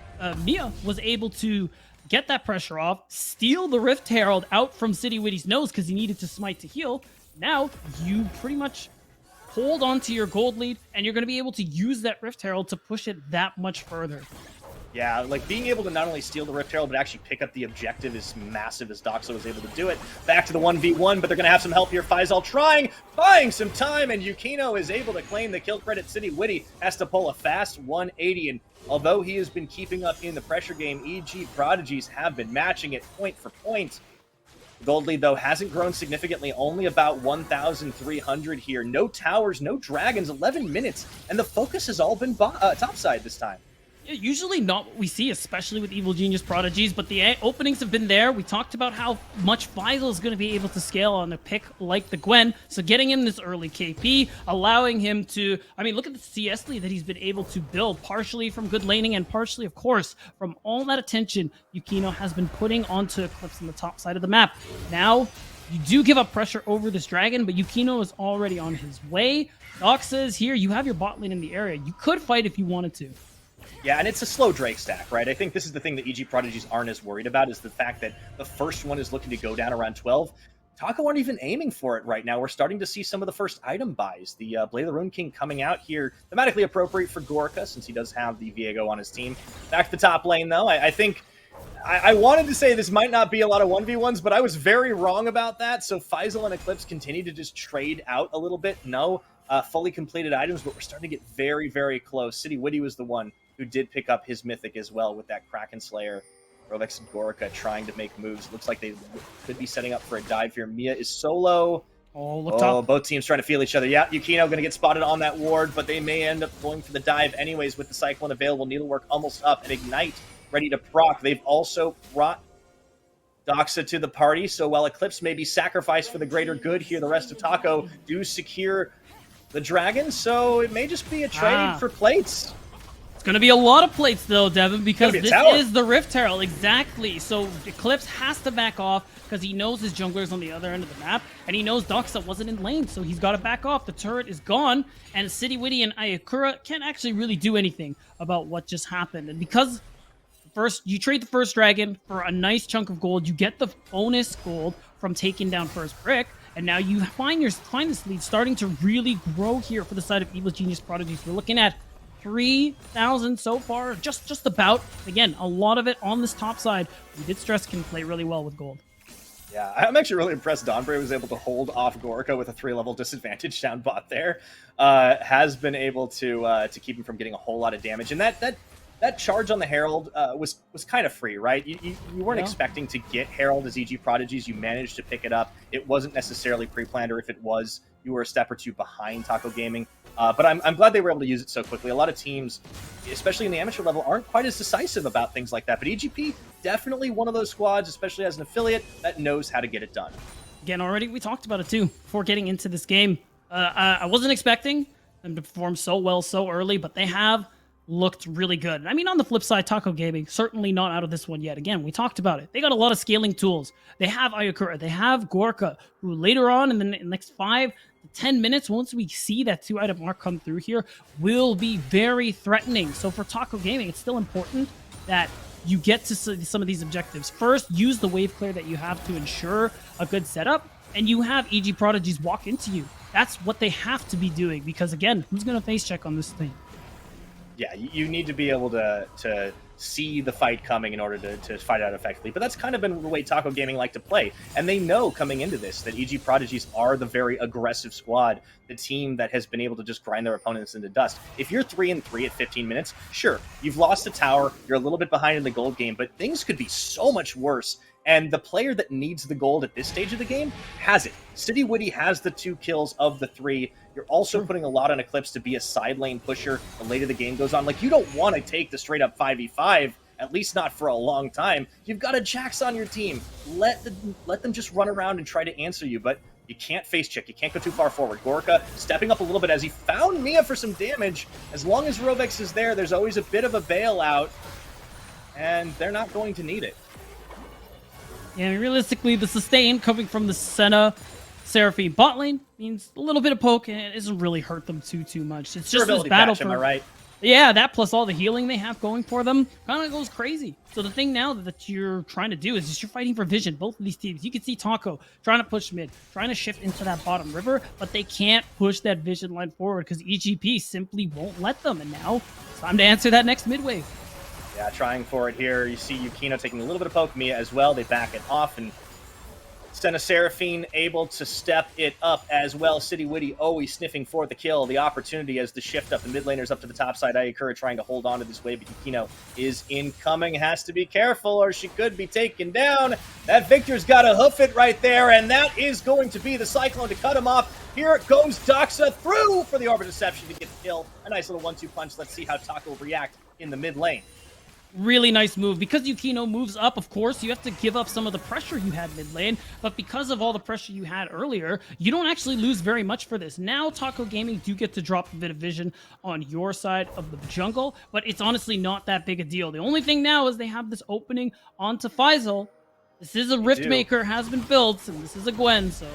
[SPEAKER 9] Mia, was able to get that pressure off, steal the Rift Herald out from City Witty's nose because he needed to smite to heal. Now, you pretty much hold on to your gold lead, and you're going to be able to use that Rift Herald to push it that much further.
[SPEAKER 8] Yeah, like being able to not only steal the Rift Herald, but actually pick up the objective is massive as Doxa was able to do it. Back to the 1v1, but they're going to have some help here. Faisal buying some time, and Yukino is able to claim the kill credit. City Witty has to pull a fast 180, and although he has been keeping up in the pressure game, EG Prodigies have been matching it point for point. The gold lead, though, hasn't grown significantly, only about 1,300 here. No towers, no dragons, 11 minutes, and the focus has all been topside this time.
[SPEAKER 9] Usually not what we see, especially with Evil Genius Prodigies, but the openings have been there. We talked about how much Faisal is going to be able to scale on a pick like the Gwen. So getting in this early KP, allowing him to, I mean, look at the CS lead that he's been able to build, partially from good laning and partially, of course, from all that attention Yukino has been putting onto Eclipse on the top side of the map. Now, you do give up pressure over this dragon, but Yukino is already on his way. Doxa is here. You have your bot lane in the area. You could fight if you wanted to.
[SPEAKER 8] Yeah, and it's a slow Drake stack, right? I think this is the thing that EG Prodigies aren't as worried about, is the fact that the first one is looking to go down around 12. Taco aren't even aiming for it right now. We're starting to see some of the first item buys. The Blade of the Rune King coming out here, thematically appropriate for Gorka, since he does have the Viego on his team. Back to the top lane, though. I think I wanted to say this might not be a lot of 1v1s, but I was very wrong about that. So Faisal and Eclipse continue to just trade out a little bit. No fully completed items, but we're starting to get very, very close. City Witty was the one who did pick up his mythic as well with that Kraken Slayer. Rovex and Gorka trying to make moves. Looks like they could be setting up for a dive here. Mia is solo.
[SPEAKER 9] Oh,
[SPEAKER 8] both teams trying to feel each other. Yeah, Yukino going to get spotted on that ward, but they may end up going for the dive anyways with the Cyclone available. Needlework almost up, and Ignite ready to proc. They've also brought Doxa to the party, so while Eclipse may be sacrificed for the greater good here, the rest of Taco do secure the dragon, so it may just be a trade for plates.
[SPEAKER 9] It's going to be a lot of plates, though, Devin, because this
[SPEAKER 8] tower.
[SPEAKER 9] is the Rift Herald. Exactly. So Eclipse has to back off because he knows his jungler's on the other end of the map, and he knows Doxa wasn't in lane, so he's got to back off. The turret is gone, and City Witty and Ayakura can't actually really do anything about what just happened. And because you trade the first dragon for a nice chunk of gold, you get the bonus gold from taking down first brick, and now you find this lead starting to really grow here for the side of Evil Genius Prodigies. We're looking at 3,000 so far, just about. Again, a lot of it on this top side. We did stress can play really well with gold.
[SPEAKER 8] Yeah, I'm actually really impressed Donbray was able to hold off Gorka with a 3-level disadvantage down bot there. Has been able to keep him from getting a whole lot of damage. And that charge on the Herald was kind of free, right? You weren't expecting to get Herald as EG Prodigies. You managed to pick it up. It wasn't necessarily pre-planned, or if it was, you were a step or two behind Taco Gaming. But I'm glad they were able to use it so quickly. A lot of teams, especially in the amateur level, aren't quite as decisive about things like that. But EGP, definitely one of those squads, especially as an affiliate, that knows how to get it done.
[SPEAKER 9] Again, already we talked about it too before getting into this game. I wasn't expecting them to perform so well so early, but they have looked really good. I mean, on the flip side, Taco Gaming, certainly not out of this one yet. Again, we talked about it. They got a lot of scaling tools. They have Ayakura. They have Gorka, who later on in the next 5 to 10 minutes, once we see that 2-item mark come through here, will be very threatening. So for Taco Gaming, it's still important that you get to some of these objectives. First, use the wave clear that you have to ensure a good setup, and you have EG Prodigies walk into you. That's what they have to be doing, because again, who's going to face check on this thing?
[SPEAKER 8] Yeah, you need to be able to see the fight coming in order to fight out effectively. But that's kind of been the way Taco Gaming like to play. And they know coming into this that EG Prodigies are the very aggressive squad, the team that has been able to just grind their opponents into dust. If you're 3-3 at 15 minutes, sure, you've lost a tower, you're a little bit behind in the gold game, but things could be so much worse. And the player that needs the gold at this stage of the game has it. City Witty has the 2 kills of the 3. You're also putting a lot on Eclipse to be a side lane pusher the later the game goes on. Like, you don't want to take the straight up 5v5, at least not for a long time. You've got a Jax on your team. Let them just run around and try to answer you, but you can't face check. You can't go too far forward. Gorka stepping up a little bit as he found Mia for some damage. As long as Rovex is there, there's always a bit of a bailout, and they're not going to need it.
[SPEAKER 9] Yeah, I mean, realistically, the sustain coming from the Senna Seraphine bot lane means a little bit of poke, and it doesn't really hurt them too much. It's just this battle
[SPEAKER 8] patch, am I right?
[SPEAKER 9] Yeah, that plus all the healing they have going for them kind of goes crazy. So the thing now that you're trying to do is just you're fighting for vision. Both of these teams, you can see Taco trying to push mid, trying to shift into that bottom river, but they can't push that vision line forward because EGP simply won't let them. And now it's time to answer that next mid wave.
[SPEAKER 8] Yeah, trying for it here. You see Yukino taking a little bit of poke. Mia as well. They back it off, and Senna Seraphine able to step it up as well. City Witty always sniffing for the kill. The opportunity as the shift up. The mid laners up to the top side. Ayakura trying to hold on to this wave, but Yukino is incoming. Has to be careful or she could be taken down. That Victor's got to hoof it right there, and that is going to be the Cyclone to cut him off. Here it goes Doxa through for the Orbit Deception to get the kill. A nice little 1-2 punch. Let's see how Taco react in the mid lane.
[SPEAKER 9] Really nice move. Because Yukino moves up, of course, you have to give up some of the pressure you had mid lane, but because of all the pressure you had earlier, you don't actually lose very much for this. Now, Taco Gaming do get to drop a bit of vision on your side of the jungle, but it's honestly not that big a deal. The only thing now is they have this opening onto Faisal. This is a Riftmaker, has been built, and this is a Gwen, so...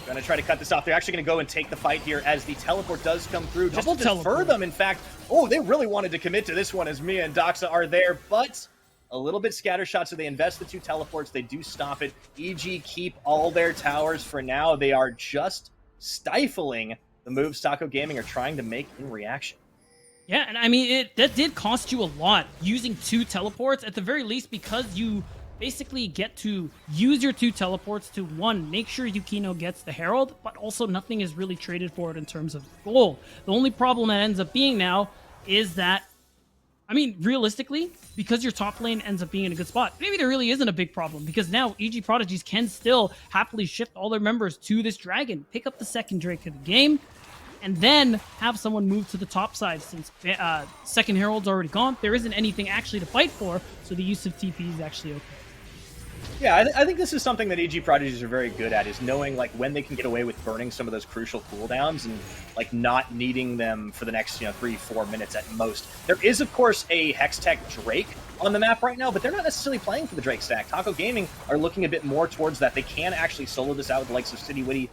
[SPEAKER 8] Going to try to cut this off. They're actually going to go and take the fight here as the teleport does come through. Just to defer them, in fact. Oh, they really wanted to commit to this one as Mia and Doxa are there, but a little bit scattershot, so they invest the 2 teleports. They do stop it. EG keep all their towers for now. They are just stifling the moves Taco Gaming are trying to make in reaction.
[SPEAKER 9] Yeah, and I mean, that did cost you a lot, using 2 teleports, at the very least, because you basically get to use your 2 teleports to, 1, make sure Yukino gets the Herald, but also nothing is really traded for it in terms of gold. The only problem that ends up being now is that, I mean, realistically, because your top lane ends up being in a good spot, maybe there really isn't a big problem, because now EG Prodigies can still happily shift all their members to this dragon, pick up the second Drake of the game, and then have someone move to the top side. Since second Herald's already gone, there isn't anything actually to fight for, so the use of TP is actually okay.
[SPEAKER 8] Yeah, I think this is something that EG Prodigies are very good at, is knowing like when they can get away with burning some of those crucial cooldowns and like not needing them for the next 3-4 minutes at most. There is of course a Hextech Drake on the map right now, but they're not necessarily playing for the Drake stack. Taco Gaming are looking a bit more towards that. They can actually solo this out with the likes of City Witty,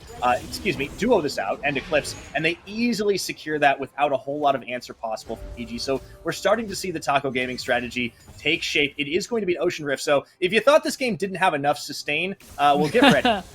[SPEAKER 8] duo this out and Eclipse, and they easily secure that without a whole lot of answer possible from EG. So we're starting to see the Taco Gaming strategy take shape. It is going to be an Ocean Rift, so if you thought this game didn't have enough sustain, we'll get ready.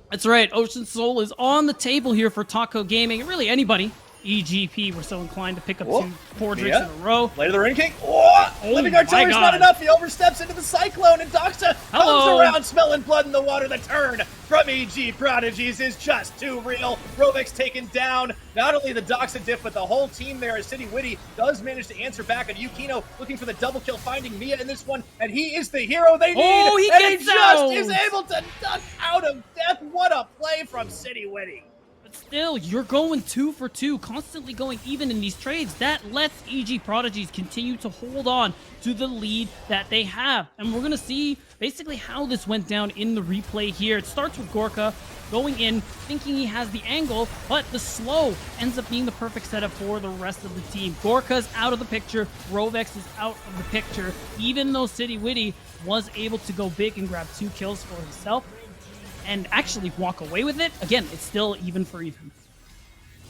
[SPEAKER 9] That's right, Ocean Soul is on the table here for Taco Gaming, and really anybody. EGP were so inclined to pick up 2 portraits in a row.
[SPEAKER 8] Later the Ring King. Oh, Living Artiller's not enough. He oversteps into the Cyclone, and Doxa comes around smelling blood in the water. The turn from EG Prodigies is just too real. Rovek's taken down. Not only the Doxa diff, but the whole team there as City Witty does manage to answer back on Yukino, looking for the double kill, finding Mia in this one, and he is the hero they need.
[SPEAKER 9] Oh, he
[SPEAKER 8] just is able to duck out of death. What a play from City Witty.
[SPEAKER 9] But still, you're going 2 for 2, constantly going even in these trades. That lets EG Prodigies continue to hold on to the lead that they have. And we're going to see basically how this went down in the replay here. It starts with Gorka going in, thinking he has the angle, but the slow ends up being the perfect setup for the rest of the team. Gorka's out of the picture. Rovex is out of the picture. Even though City Witty was able to go big and grab 2 kills for himself, and actually walk away with it, again, it's still even for even.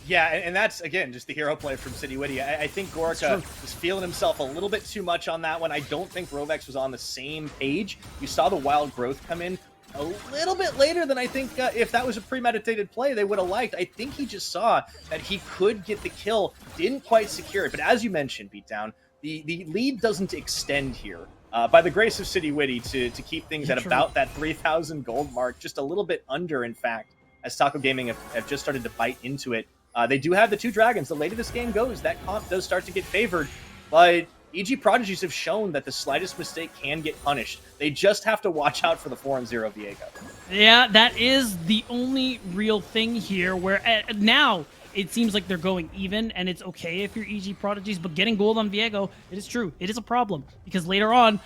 [SPEAKER 8] Yeah, and that's, again, just the hero play from City Witty. I think Gorka is feeling himself a little bit too much on that one. I don't think Rovex was on the same page. You saw the wild growth come in a little bit later than I think if that was a premeditated play, they would have liked. I think he just saw that he could get the kill, didn't quite secure it. But as you mentioned, Beatdown, the lead doesn't extend here. By the grace of City Witty to keep things at about that 3,000 gold mark, just a little bit under, in fact, as Taco Gaming have just started to bite into it. They do have the 2 dragons. The later this game goes, that comp does start to get favored, but EG Prodigies have shown that the slightest mistake can get punished. They just have to watch out for the 4-0 Viego.
[SPEAKER 9] Yeah, that is the only real thing here, where now it seems like they're going even, and it's okay if you're EG Prodigies, but getting gold on Viego, it is true. It is a problem, because later on,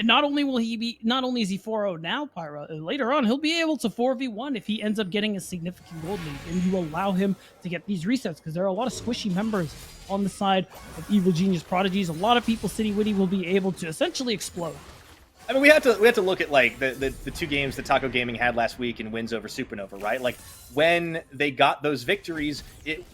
[SPEAKER 9] not only is he 4-0 now, Pyra, later on, he'll be able to 4v1 if he ends up getting a significant gold lead, and you allow him to get these resets, because there are a lot of squishy members on the side of Evil Genius Prodigies. A lot of people, City Witty will be able to essentially explode.
[SPEAKER 8] I mean, we have to look at like the 2 games that Taco Gaming had last week in wins over Supernova, right? Like when they got those victories,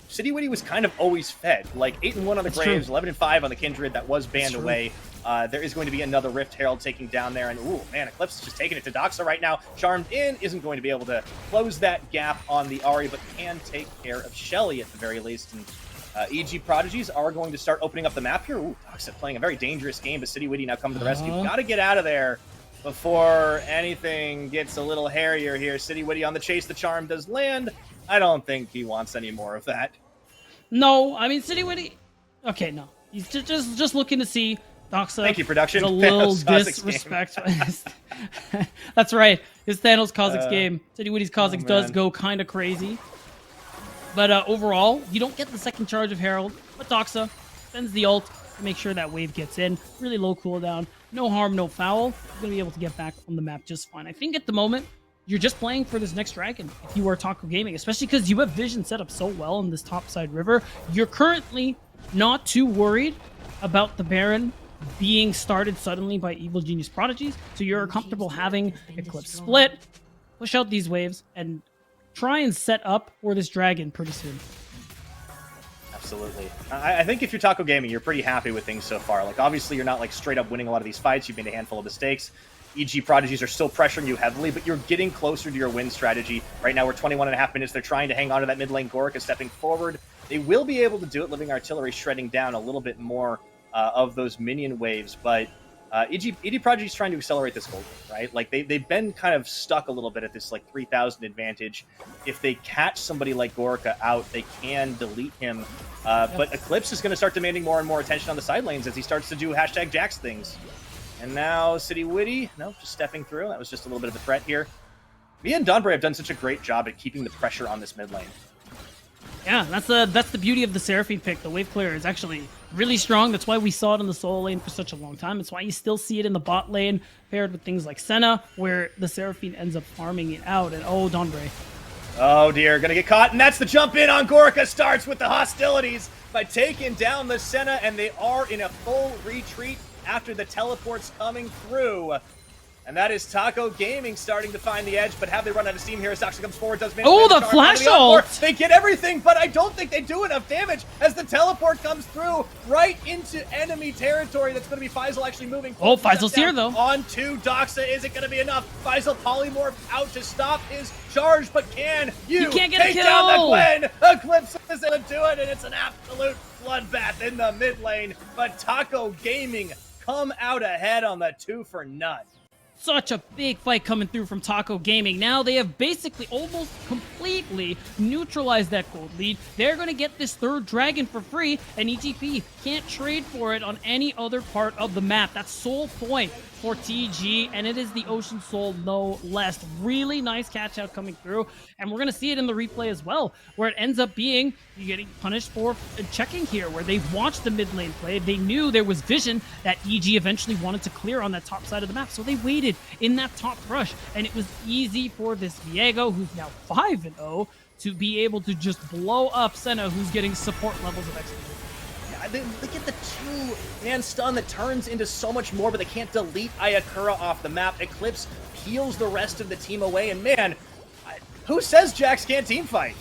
[SPEAKER 8] City Witty was kind of always fed. Like 8-1 on the Graves, 11-5 on the Kindred. That was banned away. There is going to be another Rift Herald taking down there, and ooh man, Eclipse is just taking it to Doxa right now. Charmed in isn't going to be able to close that gap on the Ahri, but can take care of Shelly at the very least. And EG Prodigies are going to start opening up the map here. Ooh, Doxa playing a very dangerous game, but City Witty now come to the rescue. Got to get out of there before anything gets a little hairier here. City Witty on the chase. The charm does land. I don't think he wants any more of that.
[SPEAKER 9] No, I mean, City Witty... Okay, no. He's just looking to see Doxa.
[SPEAKER 8] Thank you, production.
[SPEAKER 9] A little disrespect. That's right. It's Thanos Kha'Zix game. City Witty's Kha'Zix does go kind of crazy. But overall, you don't get the second charge of Herald, but Doxa sends the ult, to make sure that wave gets in. Really low cooldown. No harm, no foul. You're going to be able to get back on the map just fine. I think at the moment, you're just playing for this next dragon if you are Taco Gaming, especially because you have vision set up so well in this topside river. You're currently not too worried about the Baron being started suddenly by Evil Genius Prodigies, so you're comfortable having Eclipse split, push out these waves, and try and set up for this dragon pretty soon.
[SPEAKER 8] Absolutely. I think if you're Taco Gaming, you're pretty happy with things so far. Like, obviously, you're not, like, straight up winning a lot of these fights. You've made a handful of mistakes. EG Prodigies are still pressuring you heavily, but you're getting closer to your win strategy. Right now, we're 21.5 minutes. They're trying to hang on to that mid lane. Gorica stepping forward. They will be able to do it, Living Artillery shredding down a little bit more of those minion waves, but EG Prodigy's trying to accelerate this gold, right? Like, they've been kind of stuck a little bit at this, like, 3,000 advantage. If they catch somebody like Gorica out, they can delete him. But Eclipse is going to start demanding more and more attention on the side lanes as he starts to do #Jax things. And now City Witty, no, just stepping through. That was just a little bit of a threat here. Mia and Donbray have done such a great job at keeping the pressure on this mid lane.
[SPEAKER 9] Yeah, that's the beauty of the Seraphine pick. The wave clear is actually really strong. That's why we saw it in the solo lane for such a long time. That's why you still see it in the bot lane, paired with things like Senna, where the Seraphine ends up farming it out. And oh, Donbray.
[SPEAKER 8] Oh dear, gonna get caught, and that's the jump in on Gorica. Starts with the hostilities by taking down the Senna, and they are in a full retreat after the teleports coming through. And that is Taco Gaming starting to find the edge, but have they run out of steam here as Doxa comes forward, does
[SPEAKER 9] oh, the flash ult!
[SPEAKER 8] They get everything, but I don't think they do enough damage as the teleport comes through right into enemy territory. That's going to be Faisal actually moving.
[SPEAKER 9] Oh, Faisal's here, though.
[SPEAKER 8] On to Doxa. Is it going to be enough? Faisal polymorph out to stop his charge, but can you
[SPEAKER 9] can't get
[SPEAKER 8] take
[SPEAKER 9] a kill.
[SPEAKER 8] down the Gwen? Eclipse is going to do it, and it's an absolute bloodbath in the mid lane. But Taco Gaming come out ahead on the 2 for none.
[SPEAKER 9] Such a big fight coming through from Taco Gaming. Now they have basically almost completely neutralized that gold lead. They're going to get this third dragon for free, and EGP can't trade for it on any other part of the map. That's sole point for TG, and it is the Ocean Soul no less. Really nice catch out coming through, and we're going to see it in the replay as well, where it ends up being you getting punished for checking here, where they watched the mid lane play. They knew there was vision that EG eventually wanted to clear on that top side of the map, so they waited in that top rush, and it was easy for this Viego, who's now 5-0, to be able to just blow up Senna, who's getting support levels of XP.
[SPEAKER 8] They get the 2-man stun that turns into so much more, but they can't delete Ayakura off the map. Eclipse peels the rest of the team away, and man, who says Jax can't teamfight?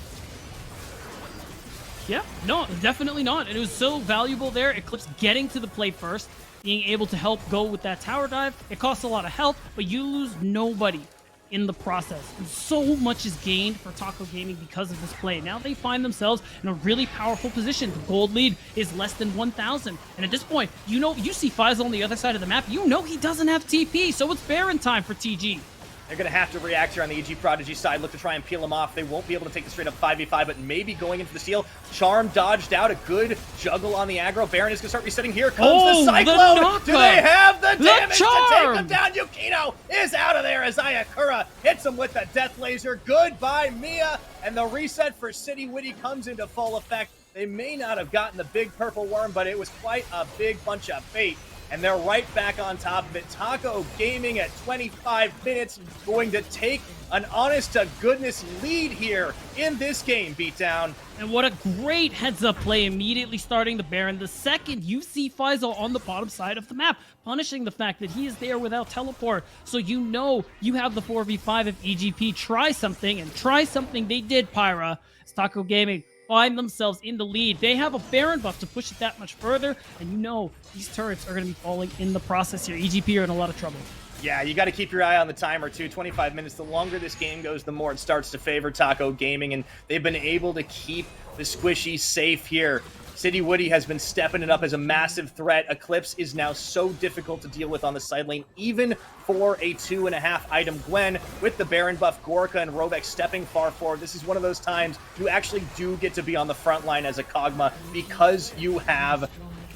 [SPEAKER 9] Yeah, no, definitely not. And it was so valuable there. Eclipse getting to the play first, being able to help go with that tower dive. It costs a lot of health, but you lose nobody in the process. And so much is gained for Taco Gaming because of this play. Now they find themselves in a really powerful position. The gold lead is less than 1,000. And at this point, you see Faisal on the other side of the map. You know he doesn't have TP, so it's Baron time for TG.
[SPEAKER 8] They're going to have to react here on the EG Prodigy side, look to try and peel him off. They won't be able to take the straight-up 5v5, but maybe going into the steal. Charm dodged out, a good juggle on the aggro. Baron is going to start resetting. Here comes the Cyclone! Do they have the damage to take him down? Yukino is out of there as Ayakura hits him with the death laser. Goodbye, Mia! And the reset for City Witty comes into full effect. They may not have gotten the big purple worm, but it was quite a big bunch of bait. And they're right back on top of it. Taco Gaming at 25 minutes going to take an honest-to-goodness lead here in this game, Beatdown.
[SPEAKER 9] And what a great heads-up play immediately starting the Baron. The second you see Faisal on the bottom side of the map, punishing the fact that he is there without teleport. So you know you have the 4v5 if EGP try something, and try something they did, Pyra. It's Taco Gaming find themselves in the lead. They have a Baron buff to push it that much further, and you know these turrets are going to be falling in the process here. EGP are in a lot of trouble.
[SPEAKER 8] Yeah, you got to keep your eye on the timer, too. 25 minutes. The longer this game goes, the more it starts to favor Taco Gaming, and they've been able to keep the squishy safe here. City Witty has been stepping it up as a massive threat. Eclipse is now so difficult to deal with on the side lane, even for a 2.5 item Gwen. With the Baron buff, Gorica and Rovek stepping far forward. This is one of those times you actually do get to be on the front line as a Kog'Maw because you have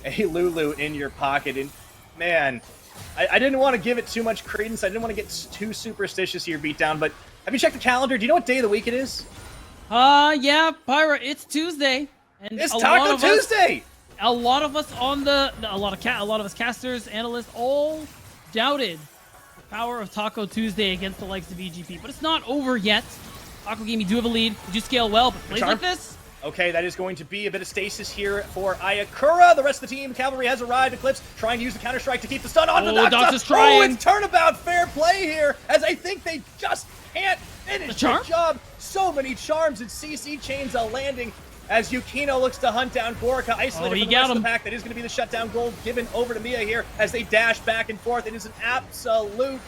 [SPEAKER 8] a Lulu in your pocket. And man, I didn't want to give it too much credence. I didn't want to get too superstitious here, Beatdown, but have you checked the calendar? Do you know what day of the week it is?
[SPEAKER 9] Yeah, Pyra, it's Tuesday. And
[SPEAKER 8] it's Taco Tuesday!
[SPEAKER 9] a lot of us a lot of us casters, analysts, all doubted the power of Taco Tuesday against the likes of EGP, but it's not over yet. Taco Gaming do have a lead. They do scale well, but plays like this.
[SPEAKER 8] Okay, that is going to be a bit of stasis here for Ayakura. The rest of the team, Cavalry has arrived. Eclipse trying to use the counter-strike to keep the stun on the
[SPEAKER 9] Doxa's trying.
[SPEAKER 8] Oh, it's turnabout fair play here, as I think they just can't finish the job. So many charms, and CC chains a landing as Yukino looks to hunt down Gorka, isolated from the rest of the pack. That is going to be the shutdown gold given over to Mia here as they dash back and forth. It is an absolute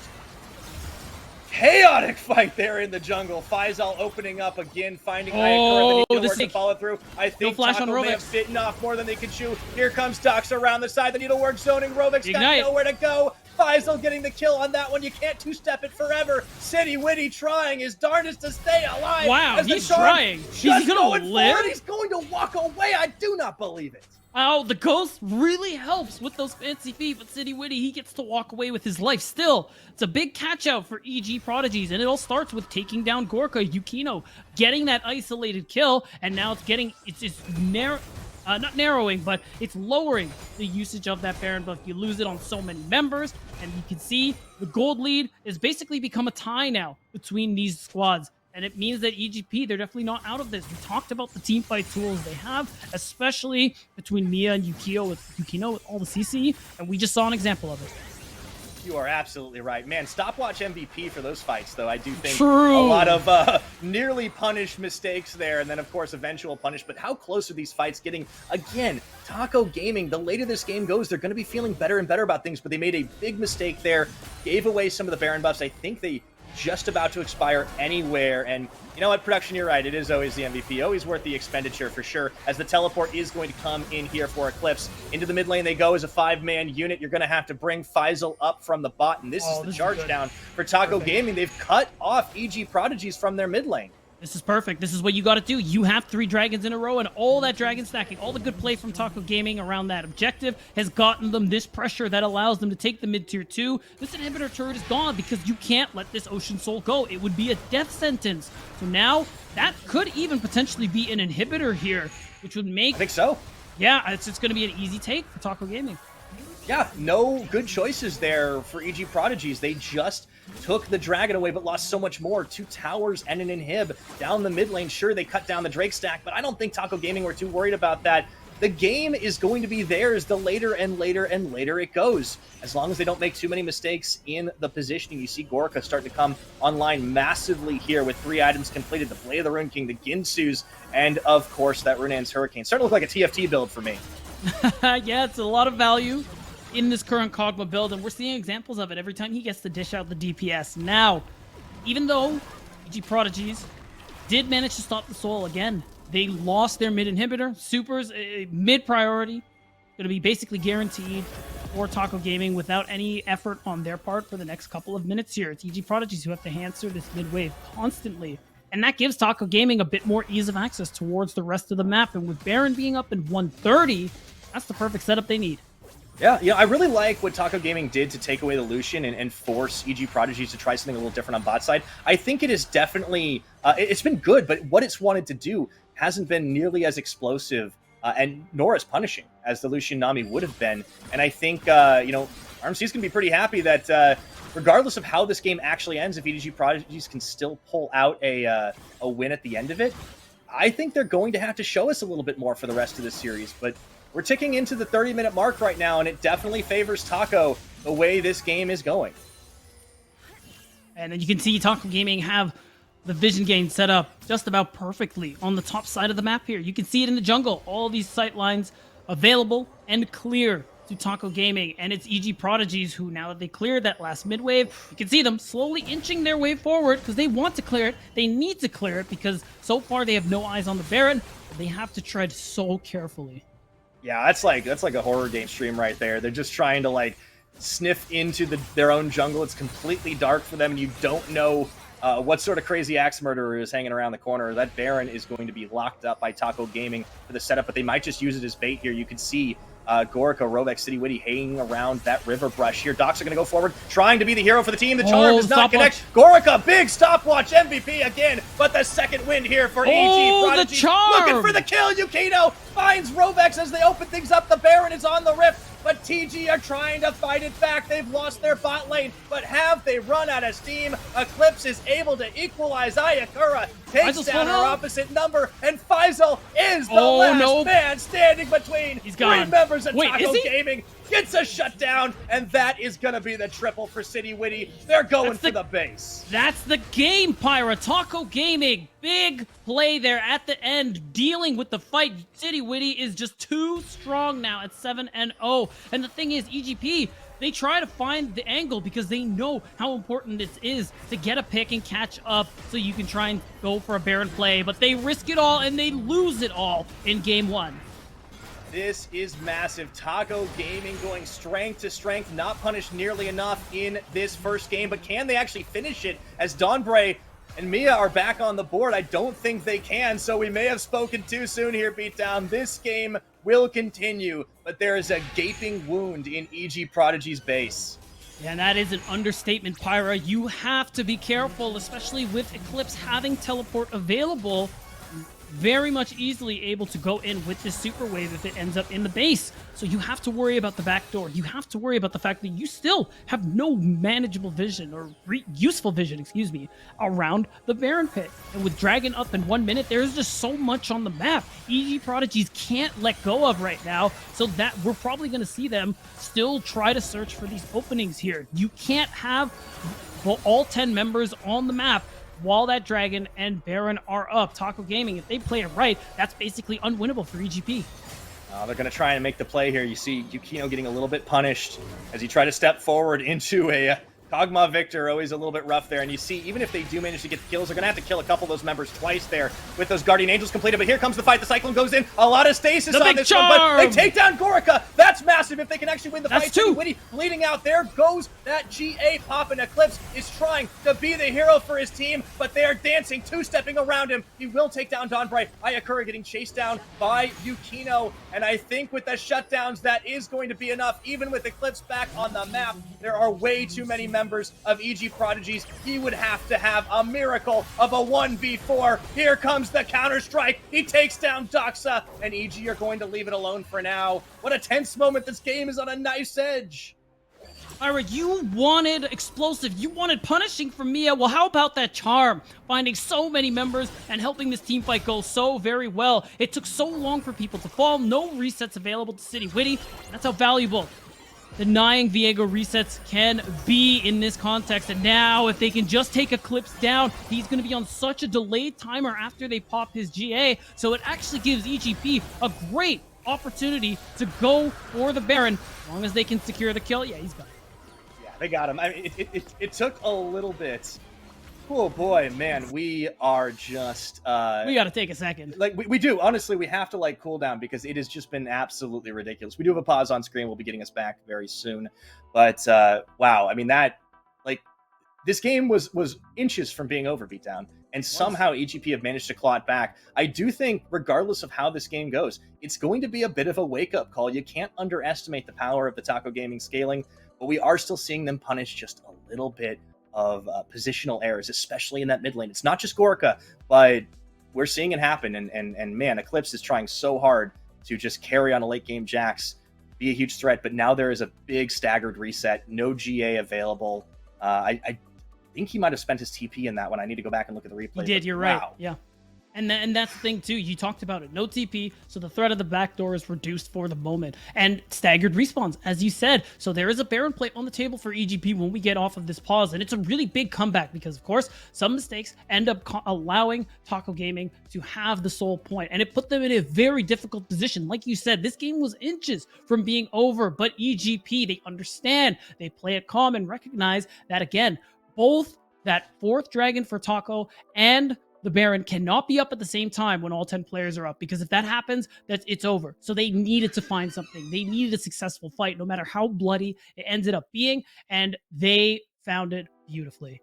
[SPEAKER 8] chaotic fight there in the jungle. Faisal opening up again, finding Ayakura. The needlework to follow through. I think Taco may have bitten off more than they could chew. Here comes Dox around the side. The needlework zoning. Rovix got nowhere to go. Faisal getting the kill on that one. You can't two-step it forever. City Witty trying his darndest to stay alive.
[SPEAKER 9] Wow, he's trying. He's going to live?
[SPEAKER 8] He's going to walk away. I do not believe it.
[SPEAKER 9] Oh, the ghost really helps with those fancy feet, but City Witty, he gets to walk away with his life. Still, it's a big catch-out for EG Prodigies, and it all starts with taking down Gorka, Yukino, getting that isolated kill, and now it's just not narrowing, but it's lowering the usage of that Baron buff. You lose it on so many members, and you can see the gold lead has basically become a tie now between these squads. And it means that EGP, they're definitely not out of this. We talked about the team fight tools they have, especially between Mia and Yukino with all the CC, and we just saw an example of it.
[SPEAKER 8] You are absolutely right. Man, stopwatch MVP for those fights, though. I do think a lot of nearly punished mistakes there, and then, of course, eventual punish. But how close are these fights getting? Again, Taco Gaming, the later this game goes, they're going to be feeling better and better about things, but they made a big mistake there, gave away some of the Baron buffs. I think they just about to expire anywhere, and you know what, production, you're right, it is always the MVP, always worth the expenditure for sure, as the teleport is going to come in here for Eclipse. Into the mid lane they go as a 5-man unit. You're going to have to bring Faisal up from the bot, and this is the charge down for Taco Gaming. They've cut off EG Prodigies from their mid lane.
[SPEAKER 9] This is perfect. This is what you got to do. You have 3 dragons in a row, and all that dragon stacking, all the good play from Taco Gaming around that objective has gotten them this pressure that allows them to take the mid tier 2. This inhibitor turret is gone because you can't let this Ocean Soul go. It would be a death sentence. So now that could even potentially be an inhibitor here, which would make...
[SPEAKER 8] I think so.
[SPEAKER 9] Yeah, it's going to be an easy take for Taco Gaming.
[SPEAKER 8] Yeah, no good choices there for EG Prodigies. They just took the dragon away, but lost so much more. 2 towers and an inhib down the mid lane. Sure, they cut down the Drake stack, but I don't think Taco Gaming were too worried about that. The game is going to be theirs the later and later and later it goes. As long as they don't make too many mistakes in the positioning. You see Gorka starting to come online massively here with 3 items completed. The Blade of the Rune King, the Ginsus, and of course that Runan's Hurricane. Starting to look like a TFT build for me.
[SPEAKER 9] Yeah, it's a lot of value in this current Kog'Maw build, and we're seeing examples of it every time he gets to dish out the DPS. Now, even though EG Prodigies did manage to stop the Soul again, they lost their mid inhibitor. Super's mid priority, going to be basically guaranteed for Taco Gaming without any effort on their part for the next couple of minutes here. It's EG Prodigies who have to answer this mid wave constantly, and that gives Taco Gaming a bit more ease of access towards the rest of the map, and with Baron being up in 130, that's the perfect setup they need.
[SPEAKER 8] Yeah, I really like what Taco Gaming did to take away the Lucian and force EG Prodigies to try something a little different on bot side. I think it is definitely, it's been good, but what it's wanted to do hasn't been nearly as explosive and nor as punishing as the Lucian Nami would have been. And I think, RMC is going to be pretty happy that regardless of how this game actually ends, if EG Prodigies can still pull out a win at the end of it, I think they're going to have to show us a little bit more for the rest of the series. But we're ticking into the 30-minute mark right now, and it definitely favors Taco the way this game is going.
[SPEAKER 9] And then you can see Taco Gaming have the vision gain set up just about perfectly on the top side of the map here. You can see it in the jungle. All these sight lines available and clear to Taco Gaming. And it's EG Prodigies who, now that they cleared that last mid wave, you can see them slowly inching their way forward because they want to clear it. They need to clear it because so far they have no eyes on the Baron. But they have to tread so carefully.
[SPEAKER 8] Yeah, that's like a horror game stream right there. They're just trying to like sniff into their own jungle. It's completely dark for them, and you don't know what sort of crazy axe murderer is hanging around the corner. That Baron is going to be locked up by Taco Gaming for the setup, but they might just use it as bait here. You can see Gorica, Rovex, City Witty hanging around that river brush here. Docs are going to go forward, trying to be the hero for the team. The charm does not connect. Gorica, big stopwatch MVP again, but the second win here for EG Prodigies.
[SPEAKER 9] The charm!
[SPEAKER 8] Looking for the kill. Yukino finds Rovex as they open things up. The Baron is on the rift, but TG are trying to fight it back. They've lost their bot lane, but have they run out of steam? Eclipse is able to equalize. Ayakura takes down her opposite number, and Faisal is the last man standing between three members of Taco Gaming. Gets a shutdown, and that is going to be the triple for City Witty. They're going for the base.
[SPEAKER 9] That's the game, Pyra. Taco Gaming, big play there at the end, dealing with the fight. City Witty is just too strong now at 7-0. And the thing is, EGP, they try to find the angle because they know how important it is to get a pick and catch up so you can try and go for a Baron play. But they risk it all, and they lose it all in game one.
[SPEAKER 8] This is massive. Taco Gaming going strength to strength, not punished nearly enough in this first game, but can they actually finish it as Donbray and Mia are back on the board? I don't think they can, so we may have spoken too soon here, Beatdown. This game will continue, but there is a gaping wound in EG Prodigy's base.
[SPEAKER 9] Yeah, and that is an understatement, Pyra. You have to be careful, especially with Eclipse having teleport available. Very much easily able to go in with this super wave if it ends up in the base. So you have to worry about the back door. You have to worry about the fact that you still have no manageable vision or useful vision, excuse me, around the Baron pit. And with Dragon up in 1 minute, there's just so much on the map. EG Prodigies can't let go of right now. So that we're probably going to see them still try to search for these openings here. You can't have all 10 members on the map while that Dragon and Baron are up. Taco Gaming, if they play it right, that's basically unwinnable for EGP.
[SPEAKER 8] They're going to try and make the play here. You see Yukino getting a little bit punished as he tried to step forward into a Kog'Maw Victor, always a little bit rough there. And you see, even if they do manage to get the kills, they're going to have to kill a couple of those members twice there with those Guardian Angels completed. But here comes the fight. The Cyclone goes in. A lot of stasis on this one, but they take down Gorica. That's massive if they can actually win the fight. City Witty bleeding out. There goes that GA pop, and Eclipse is trying to be the hero for his team, but they are dancing, two-stepping around him. He will take down Donbray. Ayakura getting chased down by Yukino, and I think with the shutdowns, that is going to be enough. Even with Eclipse back on the map, there are way too many members of EG Prodigies. He would have to have a miracle of a 1v4. Here comes the counter-strike. He takes down Doxa, and EG are going to leave it alone for now. What a tense moment. This game is on a nice edge.
[SPEAKER 9] Ira, you wanted explosive. You wanted punishing from Mia. Well, how about that charm? Finding so many members and helping this team fight go so very well. It took so long for people to fall. No resets available to City Witty. That's how valuable denying Viego resets can be in this context. And now, if they can just take Eclipse down, he's going to be on such a delayed timer after they pop his GA. So it actually gives EGP a great opportunity to go for the Baron. As long as they can secure the kill, yeah, he's got it.
[SPEAKER 8] Yeah, they got him. I mean, it took a little bit. Oh boy, man, we are just
[SPEAKER 9] we gotta take a second.
[SPEAKER 8] Like we do. Honestly, we have to like cool down because it has just been absolutely ridiculous. We do have a pause on screen. We'll be getting us back very soon. But wow, I mean that this game was inches from being over, Beatdown, and somehow EGP have managed to claw it back. I do think, regardless of how this game goes, it's going to be a bit of a wake-up call. You can't underestimate the power of the Taco Gaming scaling, but we are still seeing them punish just a little bit of positional errors, especially in that mid lane. It's not just Gorica, but we're seeing it happen. And man, Eclipse is trying so hard to just carry on a late game Jax, be a huge threat. But now there is a big staggered reset, no GA available. I think he might have spent his TP in that one. I need to go back and look at the replay.
[SPEAKER 9] He did, you're right. Yeah. And that's the thing, too. You talked about it. No TP, so the threat of the backdoor is reduced for the moment. And staggered respawns, as you said. So there is a Baron play on the table for EGP when we get off of this pause. And it's a really big comeback because, of course, some mistakes end up allowing Taco Gaming to have the sole point. And it put them in a very difficult position. Like you said, this game was inches from being over. But EGP, they understand. They play it calm and recognize that, again, both that fourth Dragon for Taco and the Baron cannot be up at the same time when all 10 players are up, because if that happens, it's over. So they needed to find something. They needed a successful fight, no matter how bloody it ended up being, and they found it beautifully.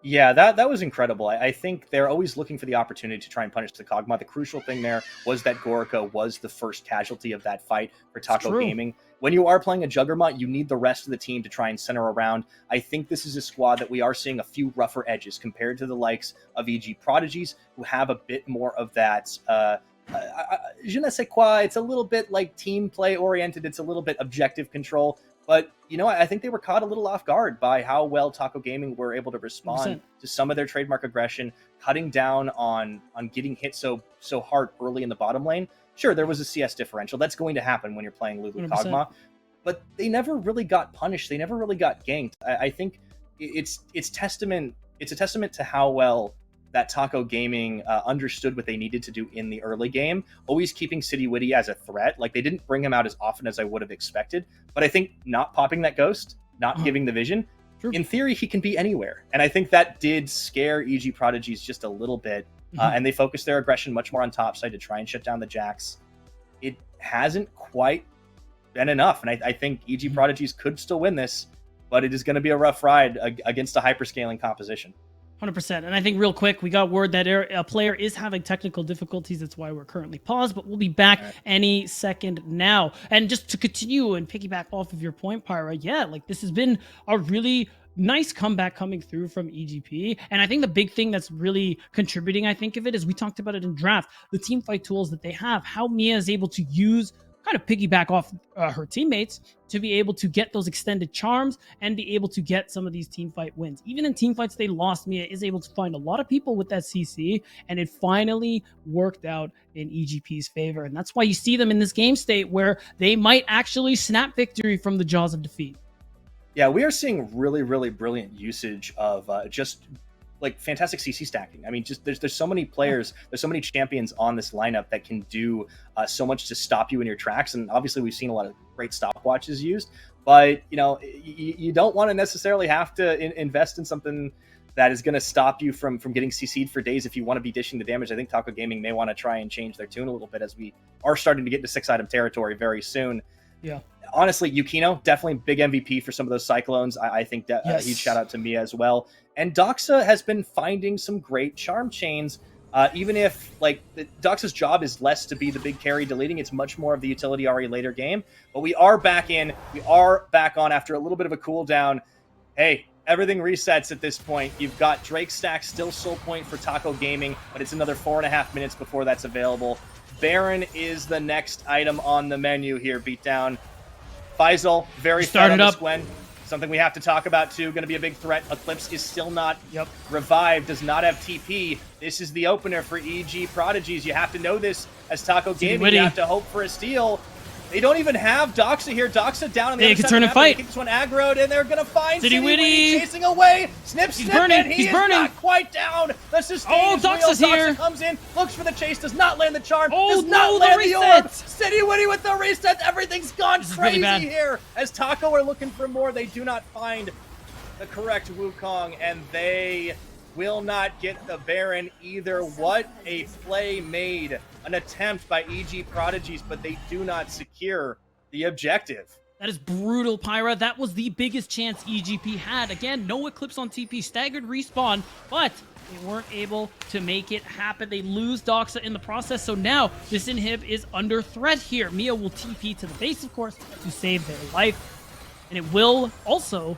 [SPEAKER 8] Yeah, that was incredible. I think they're always looking for the opportunity to try and punish the Kog'Maw. The crucial thing there was that Gorica was the first casualty of that fight for Taco Gaming. When you are playing a Juggernaut, you need the rest of the team to try and center around. I think this is a squad that we are seeing a few rougher edges compared to the likes of EG Prodigies, who have a bit more of that je ne sais quoi. It's a little bit like team play oriented. It's a little bit objective control. But, you know, I think they were caught a little off guard by how well Taco Gaming were able to respond 100%. To some of their trademark aggression, cutting down on getting hit so hard early in the bottom lane. Sure, there was a CS differential. That's going to happen when you're playing Lulu 100%. Kog'Maw. But they never really got punished. They never really got ganked. I think it's a testament to how well that Taco Gaming understood what they needed to do in the early game, always keeping City Witty as a threat. Like, they didn't bring him out as often as I would have expected, but I think not popping that ghost, not giving the vision, in theory, he can be anywhere. And I think that did scare EG Prodigies just a little bit, and they focused their aggression much more on topside to try and shut down the Jax. It hasn't quite been enough, and I think EG Prodigies could still win this, but it is going to be a rough ride against a hyperscaling composition.
[SPEAKER 9] 100%. And I think real quick, we got word that a player is having technical difficulties. That's why we're currently paused, but we'll be back any second now. And just to continue and piggyback off of your point, Pyra, yeah, like this has been a really nice comeback coming through from EGP. And I think the big thing that's really contributing, I think of it, is we talked about it in draft, the team fight tools that they have, how Mia is able to use kind of piggyback off her teammates to be able to get those extended charms and be able to get some of these team fight wins. Even in team fights they lost, Mia is able to find a lot of people with that CC, and it finally worked out in EGP's favor. And that's why you see them in this game state where they might actually snap victory from the jaws of defeat.
[SPEAKER 8] Yeah, we are seeing really, really brilliant usage of just like fantastic CC stacking. I mean, just there's so many players, there's so many champions on this lineup that can do so much to stop you in your tracks. And obviously we've seen a lot of great stopwatches used, but you know, you don't want to necessarily have to invest in something that is going to stop you from getting CC'd for days if you want to be dishing the damage. I think Taco Gaming may want to try and change their tune a little bit as we are starting to get into 6-item territory very soon.
[SPEAKER 9] Yeah.
[SPEAKER 8] Honestly, Yukino, definitely big MVP for some of those Cyclones. I think that huge shout out to Mia as well. And Doxa has been finding some great charm chains, even if like Doxa's job is less to be the big carry deleting. It's much more of the utility RE later game. But we are back in. We are back on after a little bit of a cooldown. Hey, everything resets at this point. You've got Drake Stack still soul point for Taco Gaming, but it's another 4.5 minutes before that's available. Baron is the next item on the menu here, Beatdown. Faisal, very started up. Gwen. Something we have to talk about too. Going to be a big threat. Eclipse is still not revived. Does not have TP. This is the opener for EG Prodigies. You have to know this as Taco Gaming. You have to hope for a steal. They don't even have Doxa here. Doxa down on the other side of the map. They keep this one aggroed, and they're going to find City Witty chasing away. Snip, snip, and he is not quite down. The sustain
[SPEAKER 9] Doxa's here.
[SPEAKER 8] Doxa comes in, looks for the chase, does not land the charm, does not land the orb. City Witty with the reset. Everything's gone crazy here. As Taco are looking for more, they do not find the correct Wukong, and they will not get the Baron either. What a play made. An attempt by EG Prodigies, but they do not secure the objective.
[SPEAKER 9] That is brutal, Pyra. That was the biggest chance EGP had. Again, no Eclipse on TP, staggered respawn, but they weren't able to make it happen. They lose Doxa in the process, so now this inhib is under threat here. Mia will TP to the base, of course, to save their life, and it will also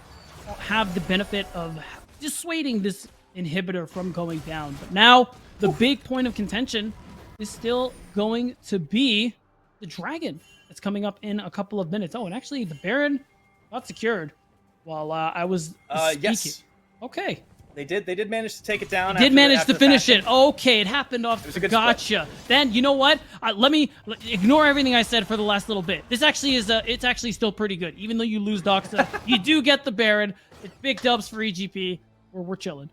[SPEAKER 9] have the benefit of dissuading this inhibitor from going down. But now, the big point of contention is still going to be the dragon that's coming up in a couple of minutes. Oh, and actually the Baron got secured while I was speaking.
[SPEAKER 8] Yes.
[SPEAKER 9] Okay.
[SPEAKER 8] They did manage to take it down.
[SPEAKER 9] They did manage to finish it. Okay, it happened off. Gotcha. Then you know what? Let me ignore everything I said for the last little bit. This actually is it's actually still pretty good. Even though you lose Doxa, you do get the Baron. It's big dubs for EGP. We're chilling.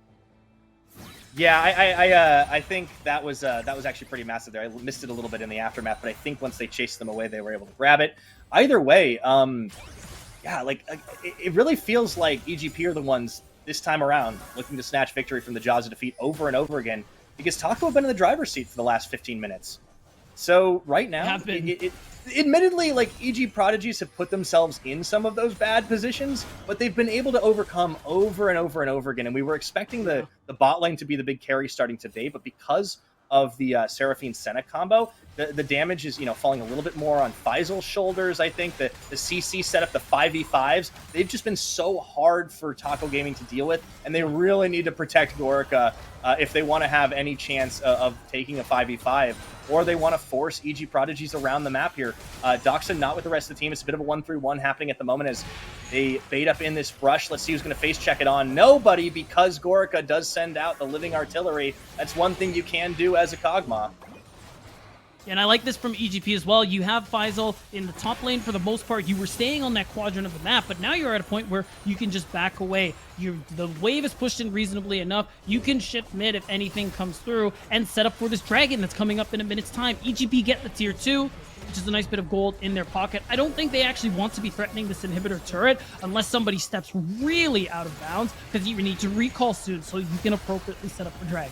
[SPEAKER 8] Yeah, I think that was actually pretty massive there. I missed it a little bit in the aftermath, but I think once they chased them away, they were able to grab it. Either way, yeah, like it really feels like EGP are the ones this time around looking to snatch victory from the jaws of defeat over and over again, because Taco have been in the driver's seat for the last 15 minutes. So right now,
[SPEAKER 9] Have been.
[SPEAKER 8] Admittedly, like EG Prodigies have put themselves in some of those bad positions, but they've been able to overcome over and over and over again. And we were expecting the bot lane to be the big carry starting today, but because of the Seraphine Senna combo, the damage is falling a little bit more on Faisal's shoulders. I think the CC set up the 5v5s. They've just been so hard for Taco Gaming to deal with, and they really need to protect Gorica if they want to have any chance of taking a 5v5, or they want to force EG Prodigies around the map here. Doxa not with the rest of the team. It's a bit of a 1-3-1 happening at the moment as they bait up in this brush. Let's see who's going to face check it on. Nobody, because Gorica does send out the living artillery. That's one thing you can do as a Kog'Maw.
[SPEAKER 9] And I like this from EGP as well. You have Faisal in the top lane for the most part. You were staying on that quadrant of the map, but now you're at a point where you can just back away. The wave is pushed in reasonably enough. You can shift mid if anything comes through and set up for this dragon that's coming up in a minute's time. EGP get the tier 2, which is a nice bit of gold in their pocket. I don't think they actually want to be threatening this inhibitor turret unless somebody steps really out of bounds, because you need to recall soon so you can appropriately set up for dragon.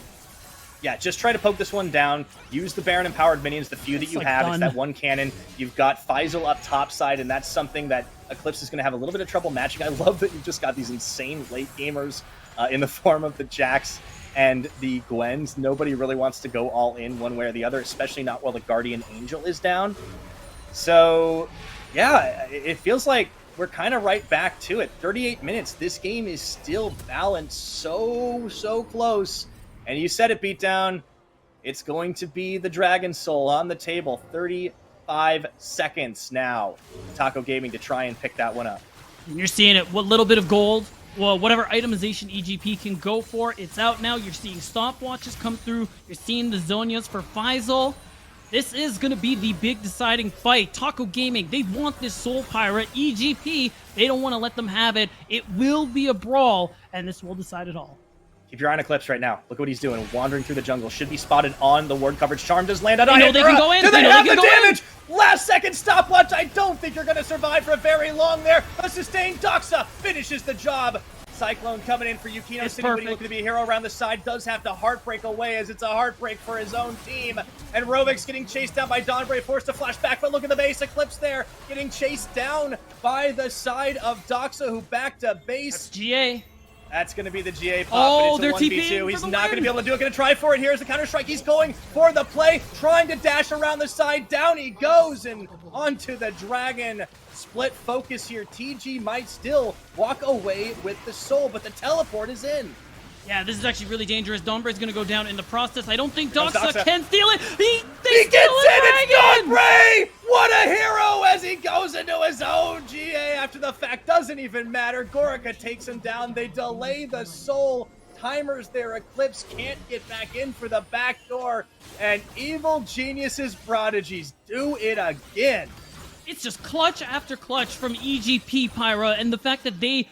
[SPEAKER 8] Yeah, just try to poke this one down. Use the Baron-empowered minions, the few that you have. It's that one cannon. You've got Faisal up top side, and that's something that Eclipse is going to have a little bit of trouble matching. I love that you've just got these insane late gamers in the form of the Jax and the Gwens. Nobody really wants to go all in one way or the other, especially not while the Guardian Angel is down. So, yeah, it feels like we're kind of right back to it. 38 minutes. This game is still balanced so close. And you said it, Beatdown. It's going to be the Dragon Soul on the table. 35 seconds now. Taco Gaming to try and pick that one up.
[SPEAKER 9] And you're seeing it. What little bit of gold, well, whatever itemization EGP can go for, it's out now. You're seeing stopwatches come through. You're seeing the Zonias for Faisal. This is going to be the big deciding fight. Taco Gaming, they want this Soul Pirate. EGP, they don't want to let them have it. It will be a brawl, and this will decide it all.
[SPEAKER 8] Keep your eye on Eclipse right now. Look what he's doing. Wandering through the jungle. Should be spotted on the ward coverage. Charm does land on
[SPEAKER 9] They know they can go in.
[SPEAKER 8] Do they have the damage?
[SPEAKER 9] In.
[SPEAKER 8] Last second stopwatch. I don't think you're going to survive for very long there. A sustained Doxa finishes the job. Cyclone coming in for Yukino City. When looking to be a hero around the side, does have to heartbreak away as it's a heartbreak for his own team. And Rovix getting chased down by Dawnbray, forced to flash back, but look at the base. Eclipse there, getting chased down by the side of Doxa, who back to base.
[SPEAKER 9] That's GA.
[SPEAKER 8] That's going to be the GA pop,
[SPEAKER 9] oh,
[SPEAKER 8] but it's a 1v2. He's not going to be able to do it. Going to try for it. Here's the Counter-Strike. He's going for the play, trying to dash around the side. Down he goes, and onto the Dragon. Split focus here. TG might still walk away with the soul, but the teleport is in.
[SPEAKER 9] Yeah, this is actually really dangerous. Dawnbray's going to go down in the process. I don't think Doxa can steal it. He
[SPEAKER 8] gets it! It's Dawnbray! What a hero as he goes into his own GA after the fact. Doesn't even matter. Gorica takes him down. They delay the soul. Timers there. Eclipse can't get back in for the back door. And Evil Geniuses Prodigies do it again.
[SPEAKER 9] It's just clutch after clutch from EGP Pyra, and the fact that they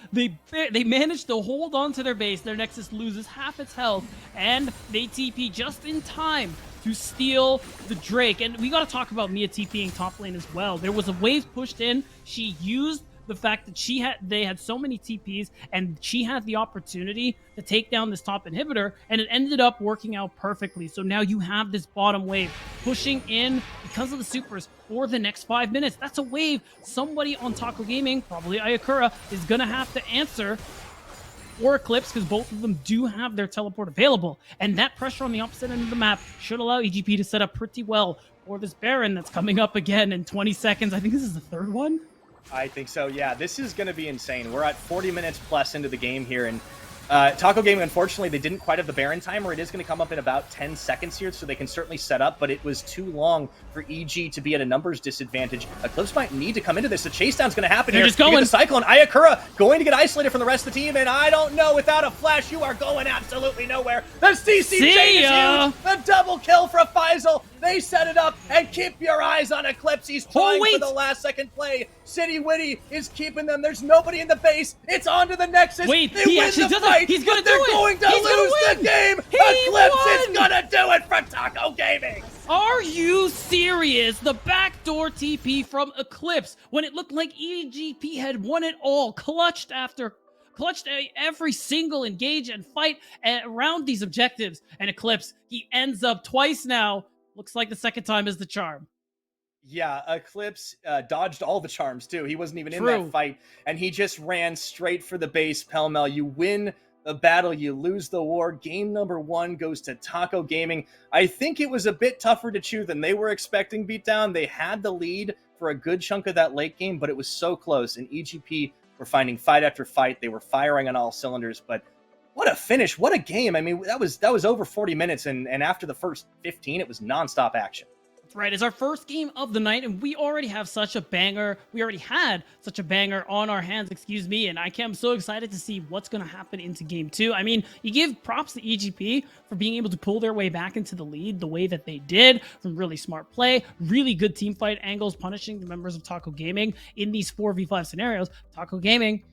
[SPEAKER 9] managed to hold on to their base. Their Nexus loses half its health, and they TP just in time to steal the Drake. And we got to talk about Mia TPing top lane as well. There was a wave pushed in. She used the fact that they had so many TPs, and she had the opportunity to take down this top inhibitor, and it ended up working out perfectly. So now you have this bottom wave pushing in because of the supers for the next 5 minutes. That's a wave somebody on Taco Gaming, probably Ayakura, is gonna have to answer for Eclipse, because both of them do have their teleport available, and that pressure on the opposite end of the map should allow EGP to set up pretty well for this Baron that's coming up again in 20 seconds. I think this is the third one.
[SPEAKER 8] I think so, yeah. This is going to be insane. We're at 40 minutes plus into the game here, and Taco Gaming, unfortunately, they didn't quite have the Baron timer. It is going to come up in about 10 seconds here, so they can certainly set up, but it was too long for EG to be at a numbers disadvantage. Eclipse might need to come into this. The chase down's going to happen here.
[SPEAKER 9] Just going.
[SPEAKER 8] The Cyclone, Ayakura going to get isolated from the rest of the team, and I don't know, without a flash, you are going absolutely nowhere. The CC chain is huge. The double kill for Faisal. They set it up, and keep your eyes on Eclipse. He's trying for the last second play. City Witty is keeping them. There's nobody in the base. It's on to the Nexus.
[SPEAKER 9] Wait,
[SPEAKER 8] they
[SPEAKER 9] he
[SPEAKER 8] win
[SPEAKER 9] actually
[SPEAKER 8] the
[SPEAKER 9] does
[SPEAKER 8] fight,
[SPEAKER 9] it. He's gonna
[SPEAKER 8] but they're
[SPEAKER 9] do it.
[SPEAKER 8] going to
[SPEAKER 9] He's
[SPEAKER 8] lose
[SPEAKER 9] gonna
[SPEAKER 8] the game.
[SPEAKER 9] He
[SPEAKER 8] Eclipse
[SPEAKER 9] won.
[SPEAKER 8] is gonna do it for Taco Gaming.
[SPEAKER 9] Are you serious? The backdoor TP from Eclipse when it looked like EGP had won it all. Clutched every single engage and fight around these objectives. And Eclipse, he ends up twice now Looks like the second time is the charm.
[SPEAKER 8] Yeah, Eclipse dodged all the charms too. He wasn't even in
[SPEAKER 9] True.
[SPEAKER 8] that fight, and he just ran straight for the base pell-mell. You win the battle, you lose the war. Game number 1 goes to Taco Gaming. I think it was a bit tougher to chew than they were expecting beatdown. They had the lead for a good chunk of that late game, but it was so close, and EGP were finding fight after fight. They were firing on all cylinders, but what a finish, what a game. I mean, that was over 40 minutes, and after the first 15, it was nonstop action.
[SPEAKER 9] Right, it's our first game of the night, and we already have such a banger. We already had such a banger on our hands, and I'm so excited to see what's going to happen into game 2. I mean, you give props to EGP for being able to pull their way back into the lead the way that they did, from really smart play, really good team fight angles, punishing the members of Taco Gaming in these 4v5 scenarios. Taco Gaming,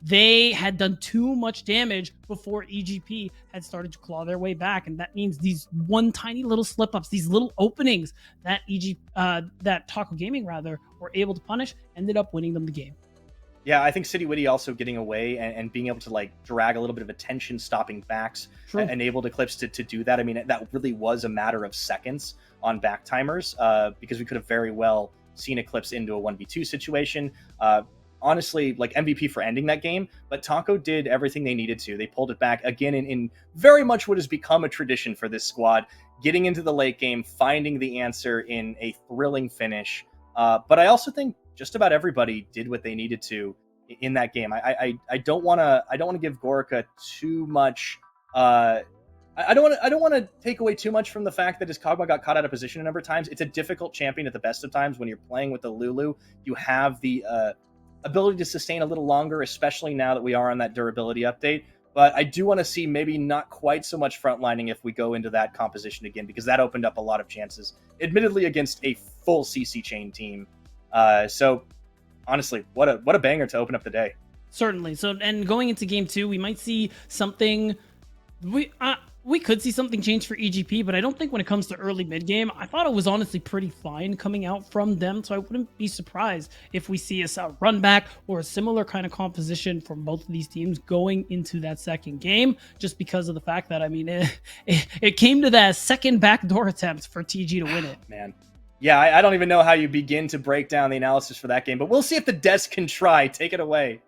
[SPEAKER 9] they had done too much damage before EGP had started to claw their way back, and that means these one tiny little slip-ups, these little openings that that Taco Gaming were able to punish, ended up winning them the game.
[SPEAKER 8] Yeah, I think City Witty also getting away and being able to like drag a little bit of attention, stopping backs, enabled Eclipse to do that. I mean, that really was a matter of seconds on back timers, because we could have very well seen Eclipse into a 1v2 situation. Honestly, like MVP for ending that game, but Taco did everything they needed to. They pulled it back again in very much what has become a tradition for this squad, getting into the late game, finding the answer in a thrilling finish. But I also think just about everybody did what they needed to in that game. I don't want to give Gorica too much. I don't want to take away too much from the fact that his Kog'Maw got caught out of position a number of times. It's a difficult champion at the best of times. When you're playing with the Lulu, you have the ability to sustain a little longer, especially now that we are on that durability update. But I do want to see maybe not quite so much frontlining if we go into that composition again, because that opened up a lot of chances, admittedly against a full CC chain team. So honestly, what a banger to open up the day.
[SPEAKER 9] Certainly. So, and going into game 2, we might see something. We could see something change for EGP, but I don't think when it comes to early mid game, I thought it was honestly pretty fine coming out from them. So I wouldn't be surprised if we see a run back or a similar kind of composition from both of these teams going into that second game, just because of the fact that, I mean, it came to that second backdoor attempt for TG to win it.
[SPEAKER 8] Man. Yeah, I don't even know how you begin to break down the analysis for that game, but we'll see if the desk can try. Take it away.